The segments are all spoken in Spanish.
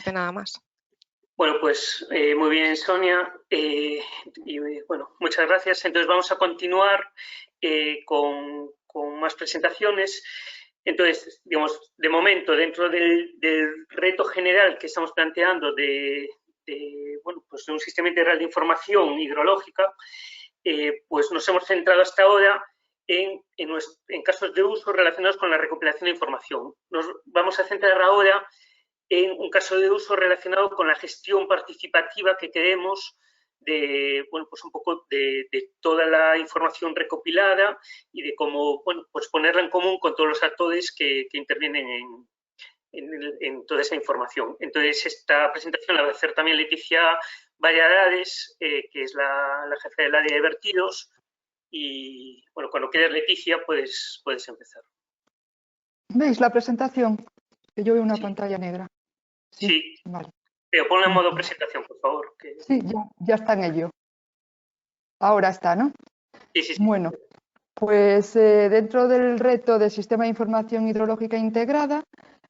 parece nada más. Bueno, pues muy bien, Sonia. Bueno, muchas gracias. Entonces vamos a continuar con más presentaciones. Entonces, digamos, de momento, dentro del reto general que estamos planteando bueno, pues de un sistema integral de información hidrológica, pues nos hemos centrado hasta ahora en casos de uso relacionados con la recopilación de información. Nos vamos a centrar ahora en un caso de uso relacionado con la gestión participativa que queremos de, bueno, pues un poco de toda la información recopilada y de cómo, bueno, pues ponerla en común con todos los actores que intervienen en toda esa información. Entonces, esta presentación la va a hacer también Leticia Valladares, que es la jefe del área de vertidos. Y, bueno, cuando quieras, Leticia, puedes empezar. ¿Veis la presentación? Que yo veo una Sí. pantalla negra. Sí. Vale. Pero ponla en modo presentación, por favor. Sí, ya está en ello. Ahora está, ¿no? Sí. Bueno, pues dentro del reto de Sistema de Información Hidrológica Integrada,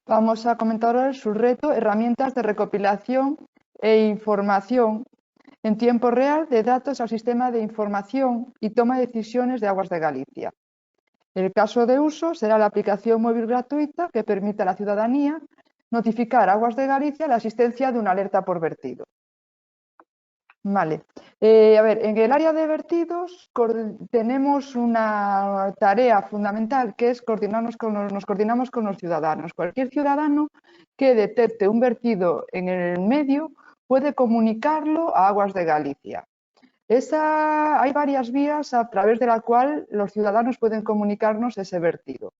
vamos a comentar ahora su reto, herramientas de recopilación e información en tiempo real de datos al sistema de información y toma de decisiones de Aguas de Galicia. El caso de uso será la aplicación móvil gratuita que permite a la ciudadanía notificar a Aguas de Galicia la existencia de una alerta por vertido. Vale. A ver, en el área de vertidos tenemos una tarea fundamental que es nos coordinamos con los ciudadanos. Cualquier ciudadano que detecte un vertido en el medio puede comunicarlo a Aguas de Galicia. Hay varias vías a través de la cual los ciudadanos pueden comunicarnos ese vertido.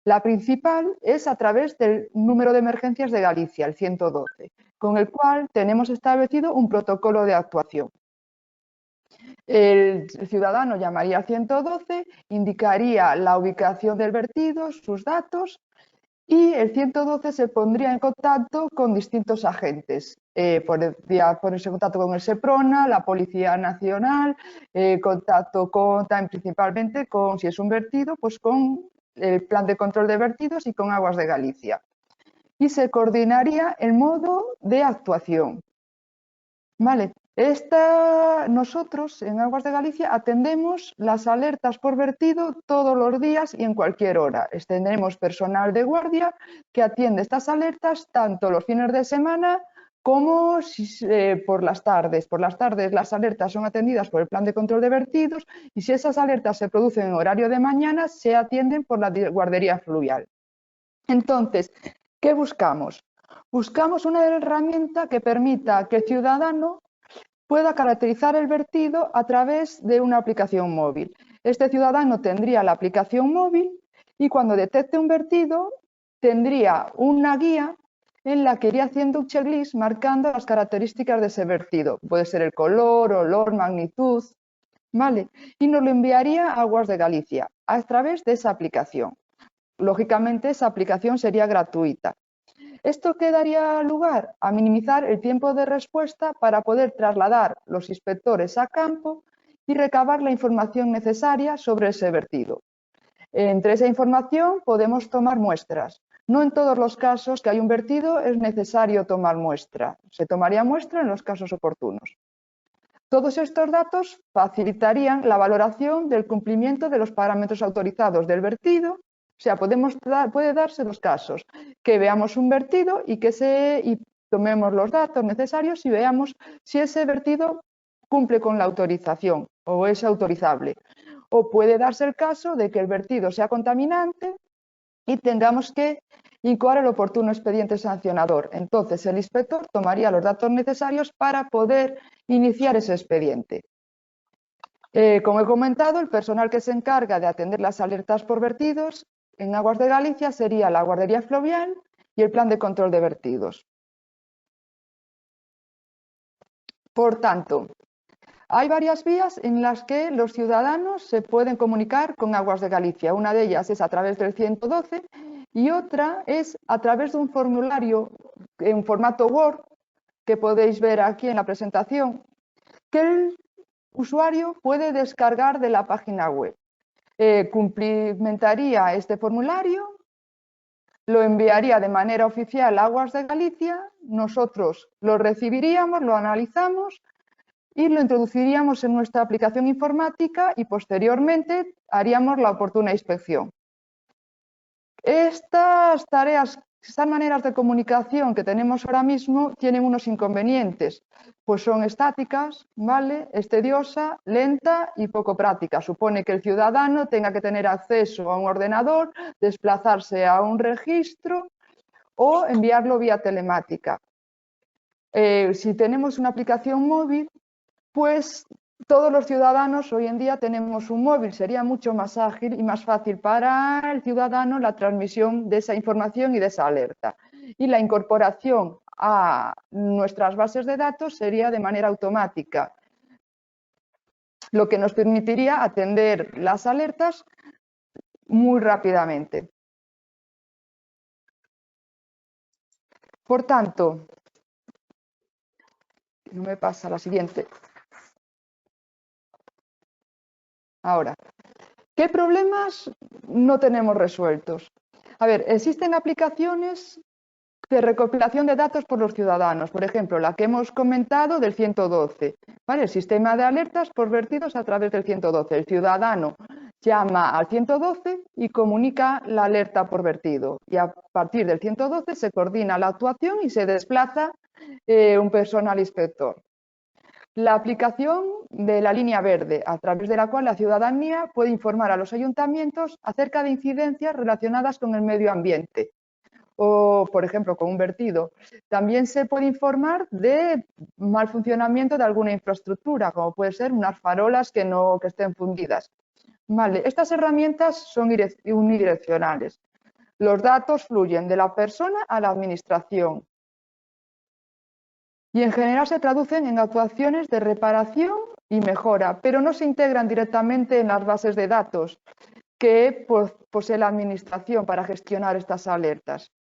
La principal es a través del número de emergencias de Galicia, el 112, con el cual tenemos establecido un protocolo de actuación. El ciudadano llamaría al 112, indicaría la ubicación del vertido, sus datos, y el 112 se pondría en contacto con distintos agentes. Podría ponerse en contacto con el SEPRONA, la Policía Nacional, contacto principalmente con, si es un vertido, pues con el Plan de Control de Vertidos y con Aguas de Galicia. Y se coordinaría el modo de actuación. Vale, nosotros en Aguas de Galicia atendemos las alertas por vertido todos los días y en cualquier hora. Tendremos personal de guardia que atiende estas alertas tanto los fines de semana como por las tardes. Por las tardes las alertas son atendidas por el Plan de Control de Vertidos y si esas alertas se producen en horario de mañana, se atienden por la guardería fluvial. Entonces, ¿qué buscamos? Buscamos una herramienta que permita que el ciudadano pueda caracterizar el vertido a través de una aplicación móvil. Este ciudadano tendría la aplicación móvil y cuando detecte un vertido tendría una guía en la que iría haciendo un checklist marcando las características de ese vertido. Puede ser el color, olor, magnitud, ¿vale? Y nos lo enviaría a Aguas de Galicia a través de esa aplicación. Lógicamente, esa aplicación sería gratuita. ¿Esto qué daría lugar? A minimizar el tiempo de respuesta para poder trasladar los inspectores a campo y recabar la información necesaria sobre ese vertido. Entre esa información podemos tomar muestras. No en todos los casos que hay un vertido es necesario tomar muestra. Se tomaría muestra en los casos oportunos. Todos estos datos facilitarían la valoración del cumplimiento de los parámetros autorizados del vertido. O sea, puede darse dos casos, que veamos un vertido y tomemos los datos necesarios y veamos si ese vertido cumple con la autorización o es autorizable. O puede darse el caso de que el vertido sea contaminante y tengamos que incoar el oportuno expediente sancionador. Entonces, el inspector tomaría los datos necesarios para poder iniciar ese expediente. Como he comentado, el personal que se encarga de atender las alertas por vertidos en Aguas de Galicia sería la Guardería Fluvial y el Plan de Control de Vertidos. Por tanto, hay varias vías en las que los ciudadanos se pueden comunicar con Aguas de Galicia. Una de ellas es a través del 112 y otra es a través de un formulario en formato Word que podéis ver aquí en la presentación, que el usuario puede descargar de la página web. Cumplimentaría este formulario, lo enviaría de manera oficial a Aguas de Galicia, nosotros lo recibiríamos, lo analizamos y lo introduciríamos en nuestra aplicación informática y posteriormente haríamos la oportuna inspección. Estas tareas, estas maneras de comunicación que tenemos ahora mismo tienen unos inconvenientes, pues son estáticas, ¿vale? Es tediosa, lenta y poco práctica. Supone que el ciudadano tenga que tener acceso a un ordenador, desplazarse a un registro o enviarlo vía telemática. Si tenemos una aplicación móvil, pues todos los ciudadanos hoy en día tenemos un móvil, sería mucho más ágil y más fácil para el ciudadano la transmisión de esa información y de esa alerta. Y la incorporación a nuestras bases de datos sería de manera automática, lo que nos permitiría atender las alertas muy rápidamente. Por tanto, no me pasa la siguiente. Ahora, ¿qué problemas no tenemos resueltos? A ver, existen aplicaciones de recopilación de datos por los ciudadanos, por ejemplo, la que hemos comentado del 112, ¿vale? El sistema de alertas por vertidos a través del 112. El ciudadano llama al 112 y comunica la alerta por vertido y a partir del 112 se coordina la actuación y se desplaza un personal inspector. La aplicación de la línea verde, a través de la cual la ciudadanía puede informar a los ayuntamientos acerca de incidencias relacionadas con el medio ambiente o, por ejemplo, con un vertido. También se puede informar de mal funcionamiento de alguna infraestructura, como puede ser unas farolas que estén fundidas. Vale, estas herramientas son unidireccionales. Los datos fluyen de la persona a la administración y en general se traducen en actuaciones de reparación y mejora, pero no se integran directamente en las bases de datos que posee la administración para gestionar estas alertas.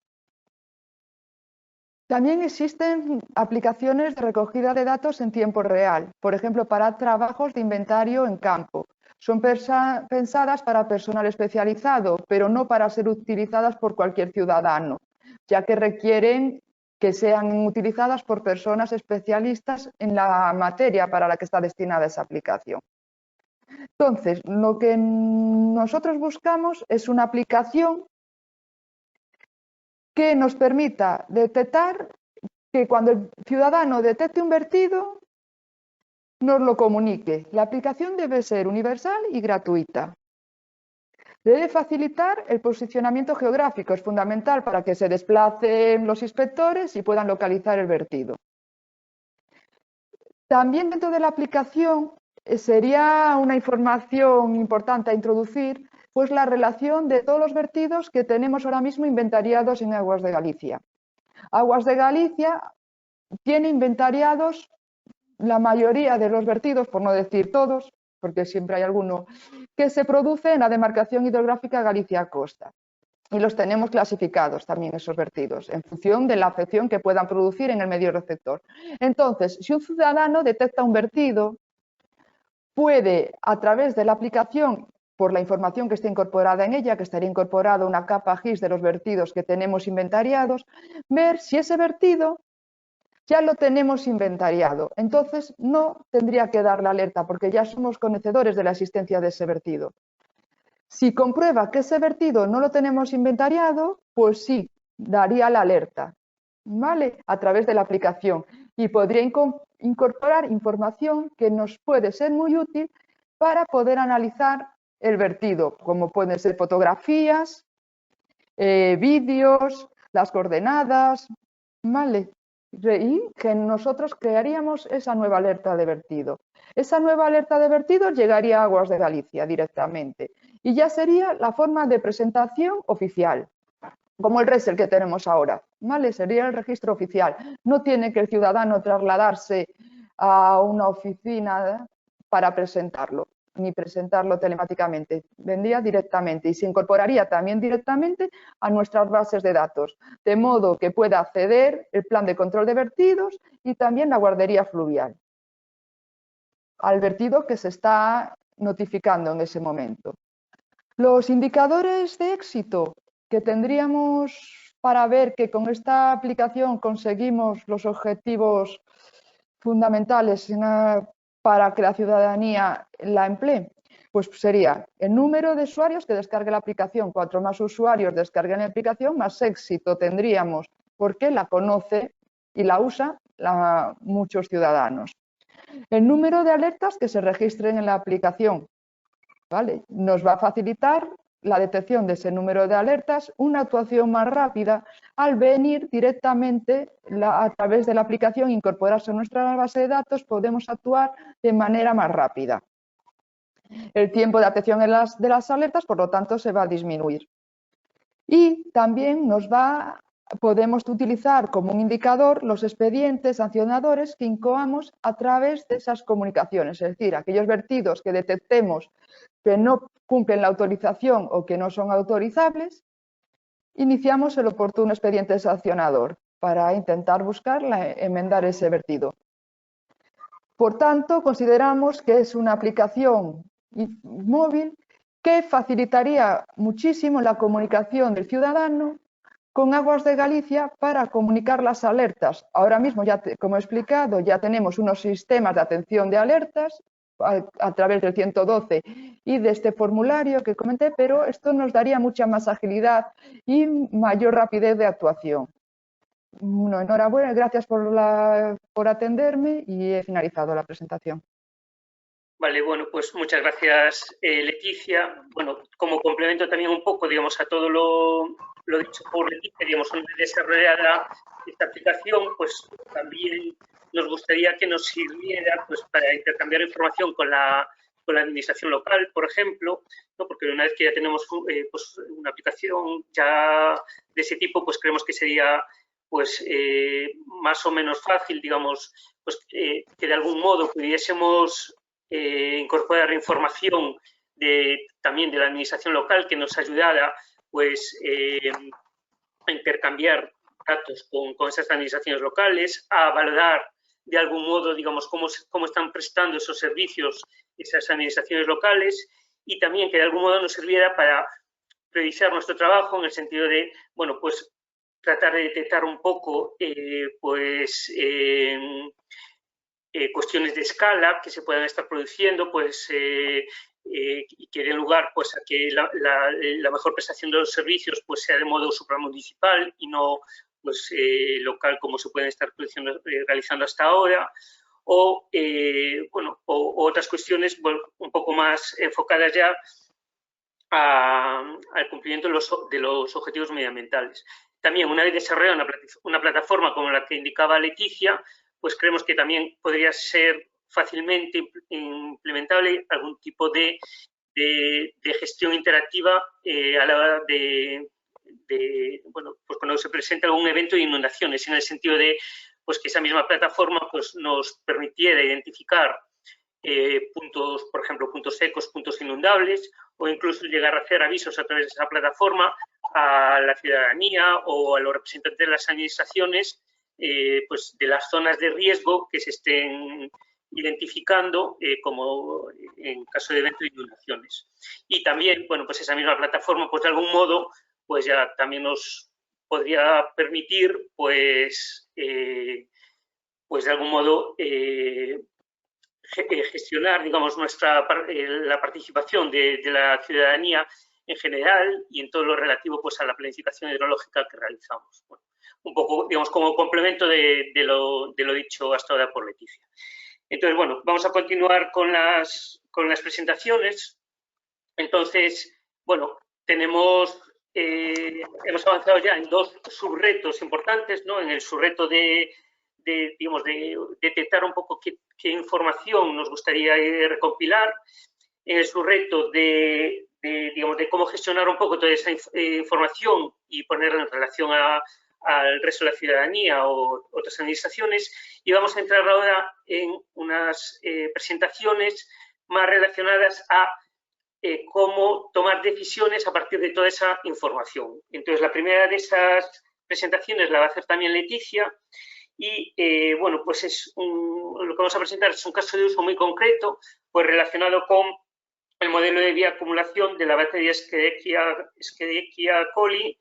También existen aplicaciones de recogida de datos en tiempo real, por ejemplo, para trabajos de inventario en campo. Son pensadas para personal especializado, pero no para ser utilizadas por cualquier ciudadano, ya que requieren que sean utilizadas por personas especialistas en la materia para la que está destinada esa aplicación. Entonces, lo que nosotros buscamos es una aplicación que nos permita detectar que cuando el ciudadano detecte un vertido, nos lo comunique. La aplicación debe ser universal y gratuita. Debe facilitar el posicionamiento geográfico, es fundamental para que se desplacen los inspectores y puedan localizar el vertido. También dentro de la aplicación sería una información importante a introducir, pues la relación de todos los vertidos que tenemos ahora mismo inventariados en Aguas de Galicia. Aguas de Galicia tiene inventariados la mayoría de los vertidos, por no decir todos, porque siempre hay alguno, que se produce en la demarcación hidrográfica Galicia-Costa. Y los tenemos clasificados también esos vertidos, en función de la afección que puedan producir en el medio receptor. Entonces, si un ciudadano detecta un vertido, puede, a través de la aplicación, por la información que esté incorporada en ella, que estaría incorporada una capa GIS de los vertidos que tenemos inventariados, ver si ese vertido ya lo tenemos inventariado. Entonces, no tendría que dar la alerta, porque ya somos conocedores de la existencia de ese vertido. Si comprueba que ese vertido no lo tenemos inventariado, pues sí, daría la alerta, ¿vale? A través de la aplicación y podría incorporar información que nos puede ser muy útil para poder analizar el vertido, como pueden ser fotografías, vídeos, las coordenadas, ¿vale? Y que nosotros crearíamos esa nueva alerta de vertido. Esa nueva alerta de vertido llegaría a Aguas de Galicia directamente y ya sería la forma de presentación oficial, como el RESEL que tenemos ahora, ¿vale? Sería el registro oficial. No tiene que el ciudadano trasladarse a una oficina para presentarlo, ni presentarlo telemáticamente. Vendría directamente y se incorporaría también directamente a nuestras bases de datos, de modo que pueda acceder el plan de control de vertidos y también la guardería fluvial al vertido que se está notificando en ese momento. Los indicadores de éxito que tendríamos para ver que con esta aplicación conseguimos los objetivos fundamentales para que la ciudadanía la emplee? Pues sería el número de usuarios que descargue la aplicación. Cuanto más usuarios descarguen la aplicación, más éxito tendríamos, porque la conoce y la usa muchos ciudadanos. El número de alertas que se registren en la aplicación, ¿vale? Nos va a facilitar la detección de ese número de alertas, una actuación más rápida al venir directamente a través de la aplicación, incorporarse a nuestra base de datos, podemos actuar de manera más rápida. El tiempo de atención de las alertas, por lo tanto, se va a disminuir. Y también podemos utilizar como un indicador los expedientes sancionadores que incoamos a través de esas comunicaciones, es decir, aquellos vertidos que detectemos que no cumplen la autorización o que no son autorizables, iniciamos el oportuno expediente sancionador para intentar enmendar ese vertido. Por tanto, consideramos que es una aplicación móvil que facilitaría muchísimo la comunicación del ciudadano con Aguas de Galicia para comunicar las alertas. Ahora mismo, como he explicado, ya tenemos unos sistemas de atención de alertas a través del 112 y de este formulario que comenté, pero esto nos daría mucha más agilidad y mayor rapidez de actuación. Bueno, enhorabuena, gracias por atenderme y he finalizado la presentación. Vale, bueno, pues muchas gracias, Leticia. Bueno, como complemento también un poco, digamos, a todo lo dicho por Leticia, digamos, una vez desarrollada esta aplicación, pues también nos gustaría que nos sirviera pues, para intercambiar información con la administración local, por ejemplo, ¿no? Porque una vez que ya tenemos pues, una aplicación ya de ese tipo, pues creemos que sería pues, más o menos fácil, digamos, pues, que de algún modo pudiésemos incorporar información también de la administración local que nos ayudara pues, a intercambiar datos con esas administraciones locales, a valorar de algún modo, digamos, cómo están prestando esos servicios esas administraciones locales y también que de algún modo nos sirviera para priorizar nuestro trabajo en el sentido de, bueno, pues tratar de detectar un poco, cuestiones de escala que se puedan estar produciendo, pues, y que den lugar pues, a que la mejor prestación de los servicios pues, sea de modo supramunicipal y no pues, local como se pueden estar realizando hasta ahora, o, bueno, o otras cuestiones bueno, un poco más enfocadas ya al cumplimiento de los objetivos medioambientales. También, una vez desarrollada una plataforma como la que indicaba Leticia, pues creemos que también podría ser fácilmente implementable algún tipo de gestión interactiva a la hora bueno, pues cuando se presenta algún evento de inundaciones, en el sentido de pues, que esa misma plataforma pues, nos permitiera identificar puntos, por ejemplo, puntos secos, puntos inundables, o incluso llegar a hacer avisos a través de esa plataforma a la ciudadanía o a los representantes de las administraciones pues de las zonas de riesgo que se estén identificando como en caso de evento de inundaciones. Y también, bueno, pues esa misma plataforma, pues de algún modo, pues ya también nos podría permitir, pues de algún modo, gestionar, digamos, la participación de la ciudadanía en general y en todo lo relativo pues, a la planificación hidrológica que realizamos. Bueno, un poco, digamos, como complemento de lo dicho hasta ahora por Leticia. Entonces, bueno, vamos a continuar con las presentaciones. Entonces, bueno, hemos avanzado ya en dos subretos importantes, ¿no? En el subreto de detectar un poco qué información nos gustaría recopilar, en el subreto de cómo gestionar un poco toda esa información y ponerla en relación al resto de la ciudadanía o otras administraciones, y vamos a entrar ahora en unas presentaciones más relacionadas a cómo tomar decisiones a partir de toda esa información. Entonces, la primera de esas presentaciones la va a hacer también Leticia y, bueno, pues lo que vamos a presentar es un caso de uso muy concreto, pues relacionado con el modelo de bioacumulación de la bacteria Escherichia coli,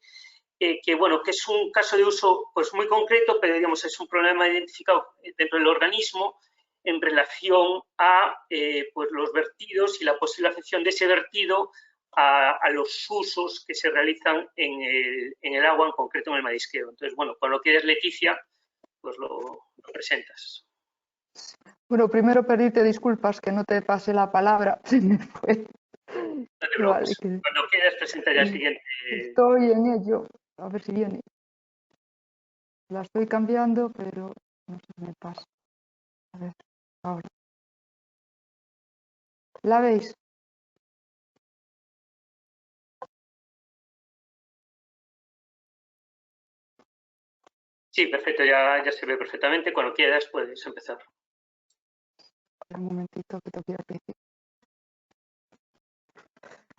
que, bueno, que es un caso de uso pues, muy concreto, pero digamos, es un problema identificado dentro del organismo en relación a pues, los vertidos y la posible afección de ese vertido a los usos que se realizan en el agua, en concreto en el marisqueo. Entonces, bueno, cuando quieras, Leticia, pues lo presentas. Bueno, primero pedirte disculpas que no te pasé la palabra, se me fue. No te preocupes. Vale, Cuando quieras, presentaré al siguiente. estoy en ello, a ver si viene. La estoy cambiando, pero no sé qué me pasa. A ver, ahora. ¿La veis? Sí, perfecto, ya se ve perfectamente. Cuando quieras, puedes empezar. Un momentito que tengo que ir al principio.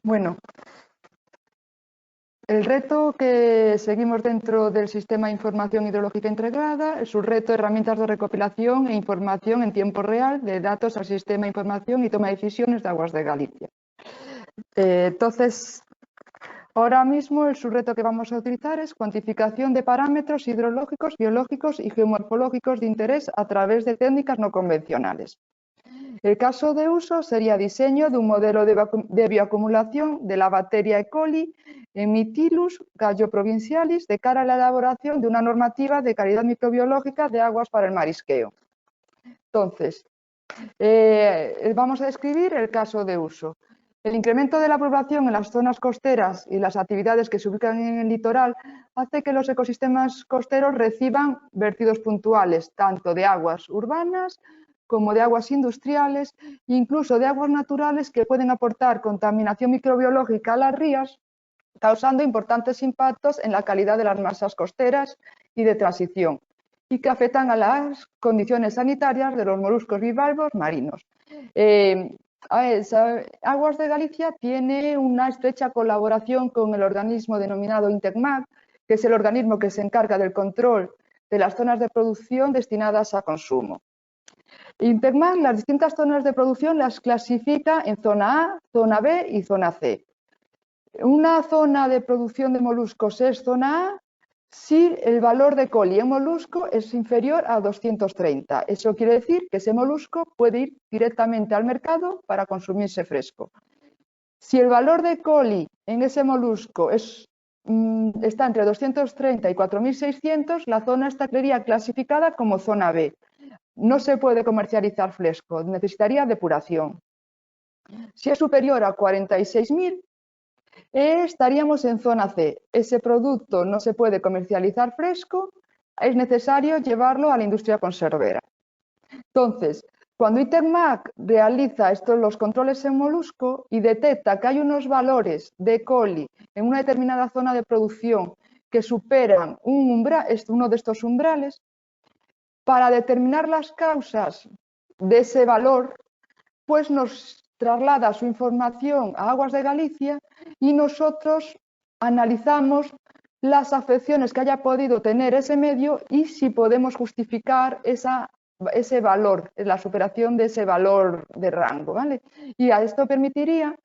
Bueno, el reto que seguimos dentro del Sistema de Información Hidrológica Integrada es un reto de herramientas de recopilación e información en tiempo real de datos al Sistema de Información y Toma de Decisiones de Aguas de Galicia. Entonces, ahora mismo el subreto que vamos a utilizar es cuantificación de parámetros hidrológicos, biológicos y geomorfológicos de interés a través de técnicas no convencionales. El caso de uso sería diseño de un modelo de bioacumulación de la bacteria E. coli en Mytilus gallo-provincialis de cara a la elaboración de una normativa de calidad microbiológica de aguas para el marisqueo. Entonces, vamos a describir el caso de uso. El incremento de la población en las zonas costeras y las actividades que se ubican en el litoral hace que los ecosistemas costeros reciban vertidos puntuales, tanto de aguas urbanas como de aguas industriales, incluso de aguas naturales que pueden aportar contaminación microbiológica a las rías, causando importantes impactos en la calidad de las masas costeras y de transición, y que afectan a las condiciones sanitarias de los moluscos bivalvos marinos. Aguas de Galicia tiene una estrecha colaboración con el organismo denominado INTECMAC, que es el organismo que se encarga del control de las zonas de producción destinadas a consumo. INTECMAC las distintas zonas de producción las clasifica en zona A, zona B y zona C. Una zona de producción de moluscos es zona A si el valor de coli en molusco es inferior a 230. Eso quiere decir que ese molusco puede ir directamente al mercado para consumirse fresco. Si el valor de coli en ese molusco está entre 230 y 4.600, la zona estaría clasificada como zona B. No se puede comercializar fresco, necesitaría depuración. Si es superior a 46.000, estaríamos en zona C. Ese producto no se puede comercializar fresco, es necesario llevarlo a la industria conservera. Entonces, cuando INTECMAC realiza los controles en molusco y detecta que hay unos valores de coli en una determinada zona de producción que superan uno de estos umbrales, para determinar las causas de ese valor, pues nos traslada su información a Aguas de Galicia y nosotros analizamos las afecciones que haya podido tener ese medio y si podemos justificar ese valor, la superación de ese valor de rango, ¿vale? Y a esto permitiría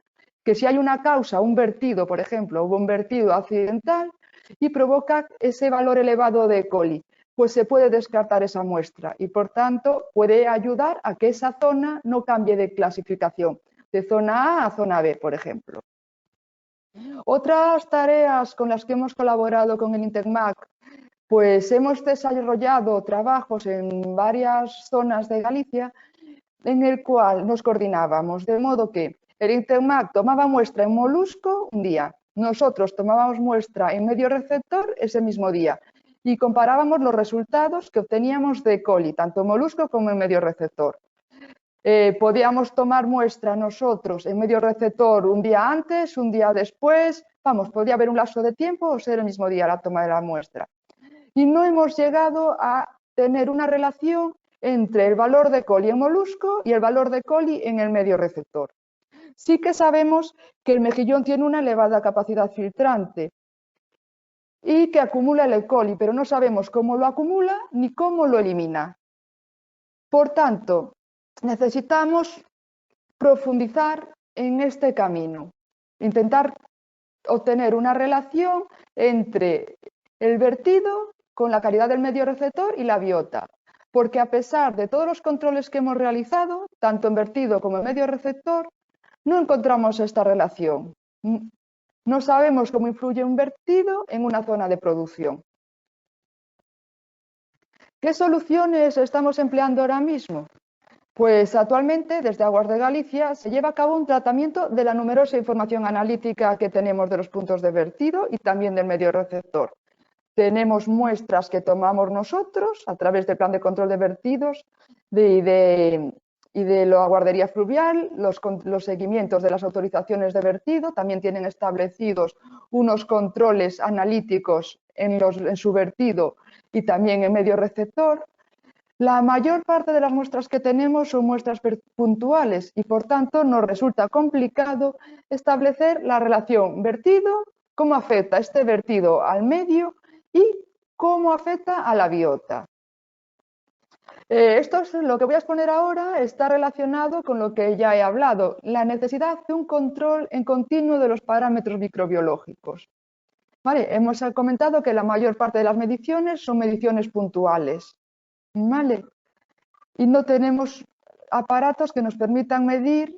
que si hay una causa, un vertido, por ejemplo, hubo un vertido accidental y provoca ese valor elevado de coli, pues se puede descartar esa muestra y, por tanto, puede ayudar a que esa zona no cambie de clasificación, de zona A a zona B, por ejemplo. Otras tareas con las que hemos colaborado con el INTECMAC, pues hemos desarrollado trabajos en varias zonas de Galicia en el cual nos coordinábamos, de modo que el INTECMAC tomaba muestra en molusco un día, nosotros tomábamos muestra en medio receptor ese mismo día y comparábamos los resultados que obteníamos de coli, tanto en molusco como en medio receptor. Podíamos tomar muestra nosotros en medio receptor un día antes, un día después, podía haber un lapso de tiempo o ser el mismo día la toma de la muestra. Y no hemos llegado a tener una relación entre el valor de coli en molusco y el valor de coli en el medio receptor. Sí que sabemos que el mejillón tiene una elevada capacidad filtrante y que acumula el E. coli, pero no sabemos cómo lo acumula ni cómo lo elimina. Por tanto, necesitamos profundizar en este camino, intentar obtener una relación entre el vertido con la calidad del medio receptor y la biota, porque a pesar de todos los controles que hemos realizado, tanto en vertido como en medio receptor, no encontramos esta relación. No sabemos cómo influye un vertido en una zona de producción. ¿Qué soluciones estamos empleando ahora mismo? Pues actualmente, desde Aguas de Galicia, se lleva a cabo un tratamiento de la numerosa información analítica que tenemos de los puntos de vertido y también del medio receptor. Tenemos muestras que tomamos nosotros a través del plan de control de vertidos y de la guardería fluvial, los seguimientos de las autorizaciones de vertido, también tienen establecidos unos controles analíticos en su vertido y también en medio receptor. La mayor parte de las muestras que tenemos son muestras puntuales y por tanto nos resulta complicado establecer la relación vertido, cómo afecta este vertido al medio y cómo afecta a la biota. Esto es lo que voy a exponer ahora, está relacionado con lo que ya he hablado, la necesidad de un control en continuo de los parámetros microbiológicos. Vale, hemos comentado que la mayor parte de las mediciones son mediciones puntuales. ¿Vale? Y no tenemos aparatos que nos permitan medir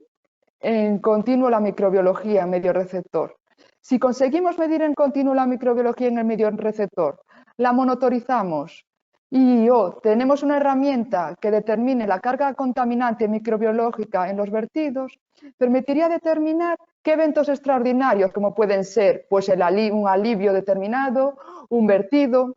en continuo la microbiología en medio receptor. Si conseguimos medir en continuo la microbiología en el medio receptor, la monitorizamos y tenemos una herramienta que determine la carga contaminante microbiológica en los vertidos, permitiría determinar qué eventos extraordinarios, como pueden ser pues un alivio determinado, un vertido,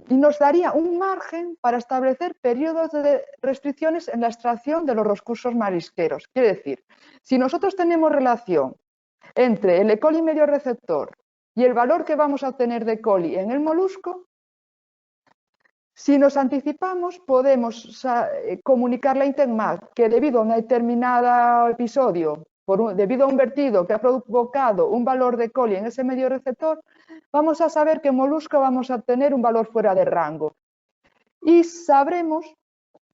y nos daría un margen para establecer periodos de restricciones en la extracción de los recursos marisqueros. Quiere decir, si nosotros tenemos relación entre el E. coli medio receptor y el valor que vamos a obtener de E. coli en el molusco, si nos anticipamos, podemos comunicarle a Intecmat que debido a un determinado episodio, debido a un vertido que ha provocado un valor de E. coli en ese medio receptor, vamos a saber que en molusco vamos a obtener un valor fuera de rango. Y sabremos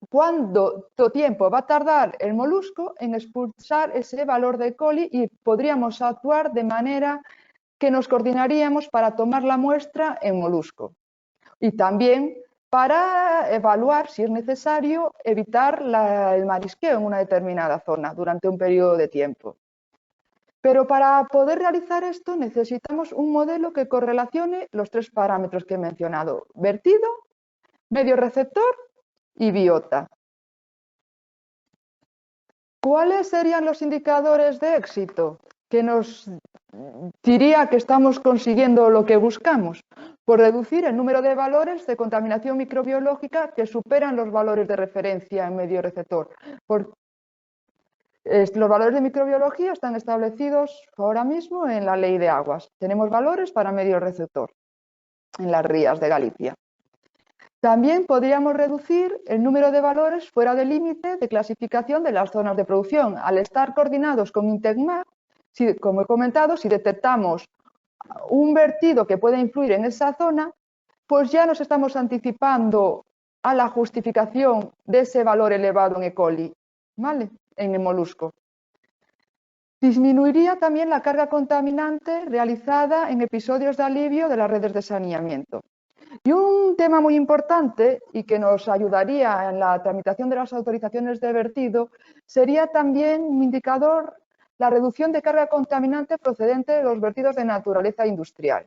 cuánto tiempo va a tardar el molusco en expulsar ese valor de E. coli y podríamos actuar de manera que nos coordinaríamos para tomar la muestra en molusco. Y también para evaluar, si es necesario, evitar el marisqueo en una determinada zona durante un periodo de tiempo. Pero para poder realizar esto necesitamos un modelo que correlacione los tres parámetros que he mencionado: vertido, medio receptor y biota. ¿Cuáles serían los indicadores de éxito que nos diría que estamos consiguiendo lo que buscamos? Por reducir el número de valores de contaminación microbiológica que superan los valores de referencia en medio receptor. Los valores de microbiología están establecidos ahora mismo en la Ley de Aguas. Tenemos valores para medio receptor en las rías de Galicia. También podríamos reducir el número de valores fuera del límite de clasificación de las zonas de producción. Al estar coordinados con Intecmat, como he comentado, si detectamos un vertido que puede influir en esa zona, pues ya nos estamos anticipando a la justificación de ese valor elevado en E. coli, ¿vale? En el molusco. Disminuiría también la carga contaminante realizada en episodios de alivio de las redes de saneamiento. Y un tema muy importante y que nos ayudaría en la tramitación de las autorizaciones de vertido sería también un indicador, la reducción de carga contaminante procedente de los vertidos de naturaleza industrial.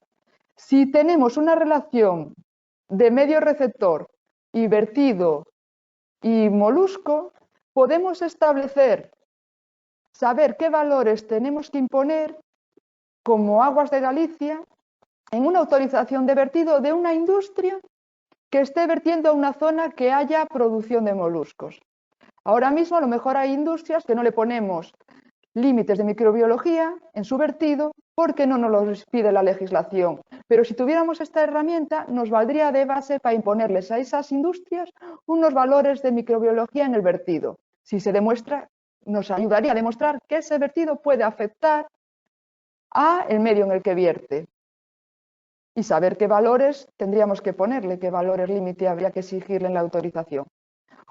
Si tenemos una relación de medio receptor y vertido y molusco, podemos saber qué valores tenemos que imponer como Aguas de Galicia en una autorización de vertido de una industria que esté vertiendo a una zona que haya producción de moluscos. Ahora mismo a lo mejor hay industrias que no le ponemos límites de microbiología en su vertido porque no nos los pide la legislación. Pero si tuviéramos esta herramienta nos valdría de base para imponerles a esas industrias unos valores de microbiología en el vertido. Si se demuestra, nos ayudaría a demostrar que ese vertido puede afectar al medio en el que vierte. Y saber qué valores tendríamos que ponerle, qué valores límite habría que exigirle en la autorización.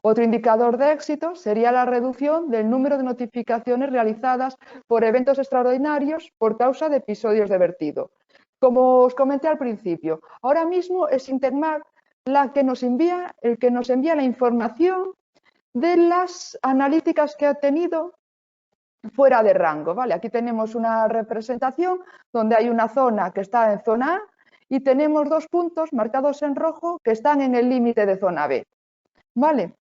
Otro indicador de éxito sería la reducción del número de notificaciones realizadas por eventos extraordinarios por causa de episodios de vertido. Como os comenté al principio, ahora mismo es Intermag el que nos envía la información de las analíticas que ha tenido fuera de rango, ¿vale? Aquí tenemos una representación donde hay una zona que está en zona A y tenemos 2 puntos marcados en rojo que están en el límite de zona B, ¿vale?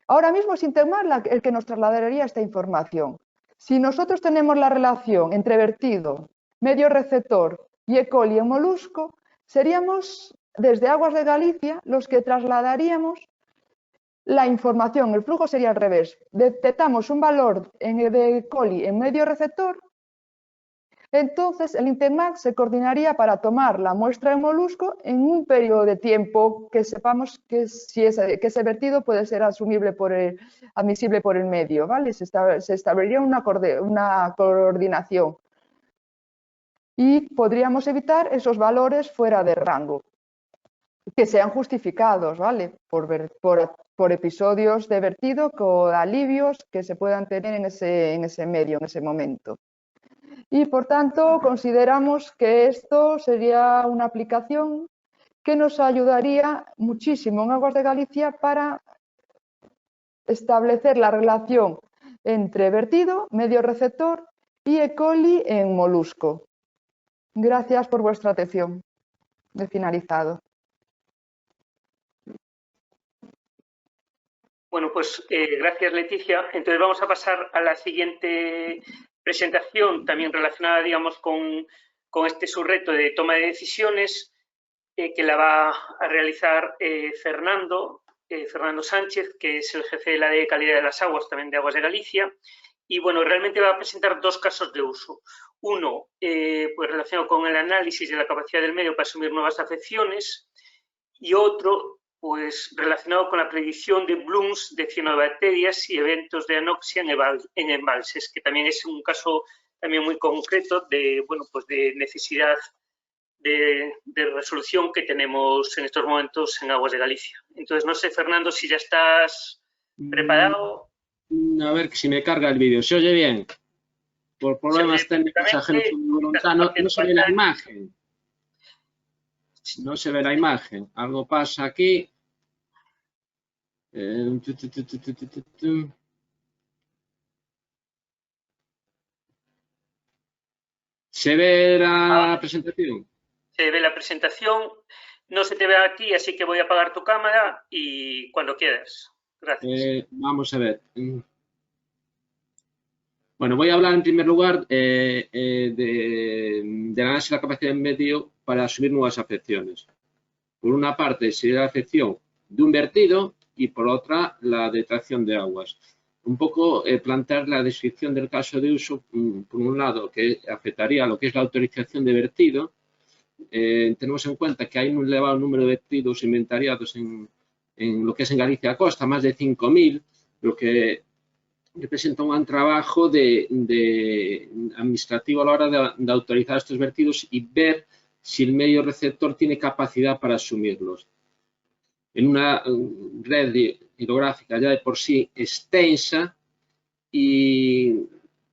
Ahora mismo es Intermag el que nos trasladaría esta información. Si nosotros tenemos la relación entre vertido, medio receptor y E. coli en molusco, seríamos desde Aguas de Galicia los que trasladaríamos la información. El flujo sería al revés. Detectamos un valor de E. coli en medio receptor, entonces el Intermag se coordinaría para tomar la muestra de molusco en un periodo de tiempo que sepamos que ese vertido puede ser admisible por el medio, ¿vale? Se establecería una coordinación y podríamos evitar esos valores fuera de rango, que sean justificados, ¿vale? Por episodios de vertido con alivios que se puedan tener en ese medio, en ese momento. Y por tanto consideramos que esto sería una aplicación que nos ayudaría muchísimo en Aguas de Galicia para establecer la relación entre vertido, medio receptor y E. coli en molusco. Gracias por vuestra atención. He finalizado. Bueno, pues gracias, Leticia. Entonces vamos a pasar a la siguiente presentación, también relacionada, digamos, con este subreto de toma de decisiones, que la va a realizar Fernando Sánchez, que es el jefe de la de calidad de las aguas, también de Aguas de Galicia. Y bueno, realmente va a presentar 2 casos de uso. Uno, pues relacionado con el análisis de la capacidad del medio para asumir nuevas afecciones, y otro, pues relacionado con la predicción de blooms de cianobacterias y eventos de anoxia en embalses, que también es un caso también muy concreto de, bueno, pues de necesidad de resolución que tenemos en estos momentos en Aguas de Galicia. Entonces, no sé, Fernando, si ya estás preparado. A ver si me carga el vídeo. ¿Se oye bien? Por problemas técnicos ajenos a mi voluntad, no se ve la imagen. No se ve la imagen. Algo pasa aquí. ¿Se ve la presentación? Se ve la presentación. No se te ve a ti, así que voy a apagar tu cámara y cuando quieras. Gracias. Vamos a ver. Bueno, voy a hablar en primer lugar del análisis de la capacidad del medio para asumir nuevas afecciones. Por una parte sería la afección de un vertido y por otra la de tracción de aguas. Un poco plantear la descripción del caso de uso, por un lado, que afectaría a lo que es la autorización de vertido. Tenemos en cuenta que hay un elevado número de vertidos inventariados en lo que es en Galicia Costa, más de 5.000, lo que representa un gran trabajo administrativo a la hora de autorizar estos vertidos y ver si el medio receptor tiene capacidad para asumirlos. En una red hidrográfica ya de por sí extensa y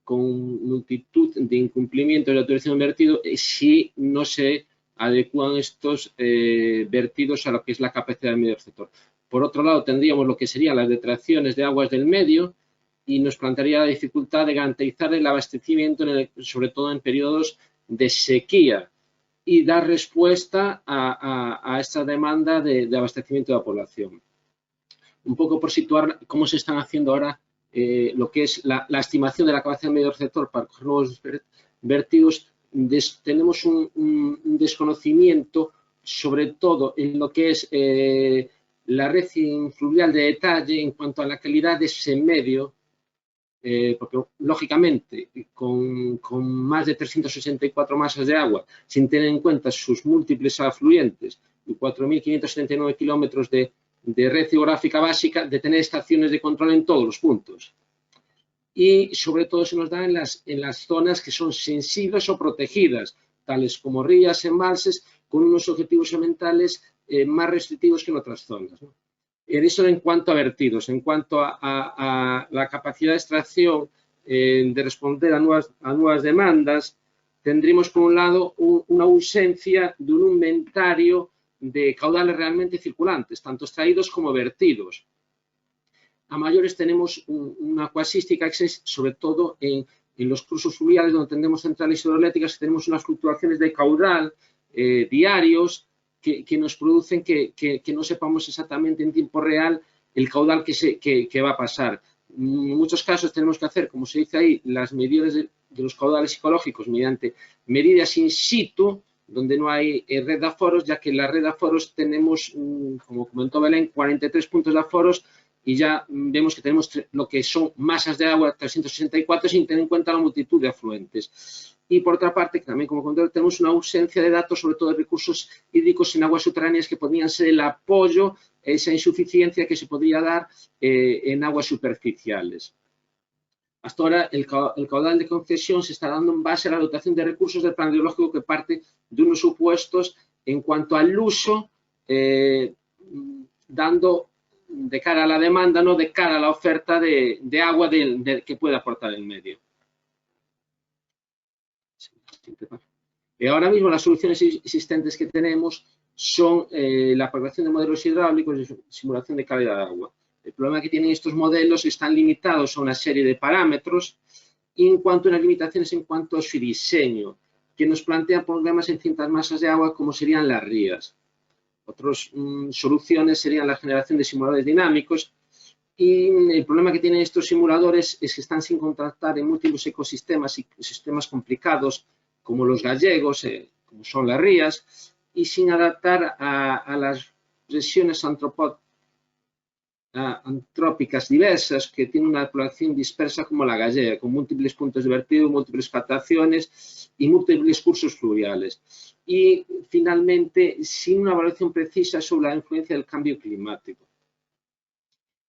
con multitud de incumplimientos de autorización de vertido, si no se adecúan estos vertidos a lo que es la capacidad del medio receptor. Por otro lado, tendríamos lo que serían las detracciones de aguas del medio y nos plantearía la dificultad de garantizar el abastecimiento, sobre todo en periodos de sequía, y dar respuesta a esta demanda de abastecimiento de la población. Un poco por situar cómo se están haciendo ahora lo que es la estimación de la capacidad del medio receptor para coger nuevos vertidos. Tenemos un desconocimiento, sobre todo en lo que es la red fluvial de detalle en cuanto a la calidad de ese medio, porque lógicamente con más de 364 masas de agua, sin tener en cuenta sus múltiples afluentes y 4.579 kilómetros de red hidrográfica básica, de tener estaciones de control en todos los puntos. Y sobre todo se nos da en las zonas que son sensibles o protegidas, tales como rías, embalses, con unos objetivos ambientales más restrictivos que en otras zonas, ¿no? Eso en cuanto a vertidos. En cuanto a la capacidad de extracción, de responder a nuevas demandas, tendremos por un lado una ausencia de un inventario de caudales realmente circulantes, tanto extraídos como vertidos. A mayores tenemos una acuasística, sobre todo en los cursos fluviales, donde tenemos centrales hidroeléctricas, tenemos unas fluctuaciones de caudal diarios que nos producen que no sepamos exactamente en tiempo real el caudal que va a pasar. En muchos casos tenemos que hacer, como se dice ahí, las medidas de los caudales ecológicos mediante medidas in situ, donde no hay red de aforos, ya que en la red de aforos tenemos, como comentó Belén, 43 puntos de aforos y ya vemos que tenemos lo que son masas de agua 364 sin tener en cuenta la multitud de afluentes. Y por otra parte, también como control, tenemos una ausencia de datos, sobre todo de recursos hídricos en aguas subterráneas que podrían ser el apoyo a esa insuficiencia que se podría dar en aguas superficiales. Hasta ahora, el caudal de concesión se está dando en base a la dotación de recursos del plan hidrológico que parte de unos supuestos en cuanto al uso, dando de cara a la demanda, no de cara a la oferta de agua que puede aportar el medio. Ahora mismo las soluciones existentes que tenemos son la aplicación de modelos hidráulicos y simulación de calidad de agua. El problema que tienen estos modelos están limitados a una serie de parámetros y en cuanto a unas limitaciones en cuanto a su diseño, que nos plantean problemas en ciertas masas de agua como serían las rías. Otras soluciones serían la generación de simuladores dinámicos y el problema que tienen estos simuladores es que están sin contrastar en múltiples ecosistemas y sistemas complicados como los gallegos, como son las rías, y sin adaptar a las presiones antrópicas diversas que tienen una población dispersa como la gallega, con múltiples puntos de vertido, múltiples captaciones y múltiples cursos fluviales. Y finalmente, sin una evaluación precisa sobre la influencia del cambio climático.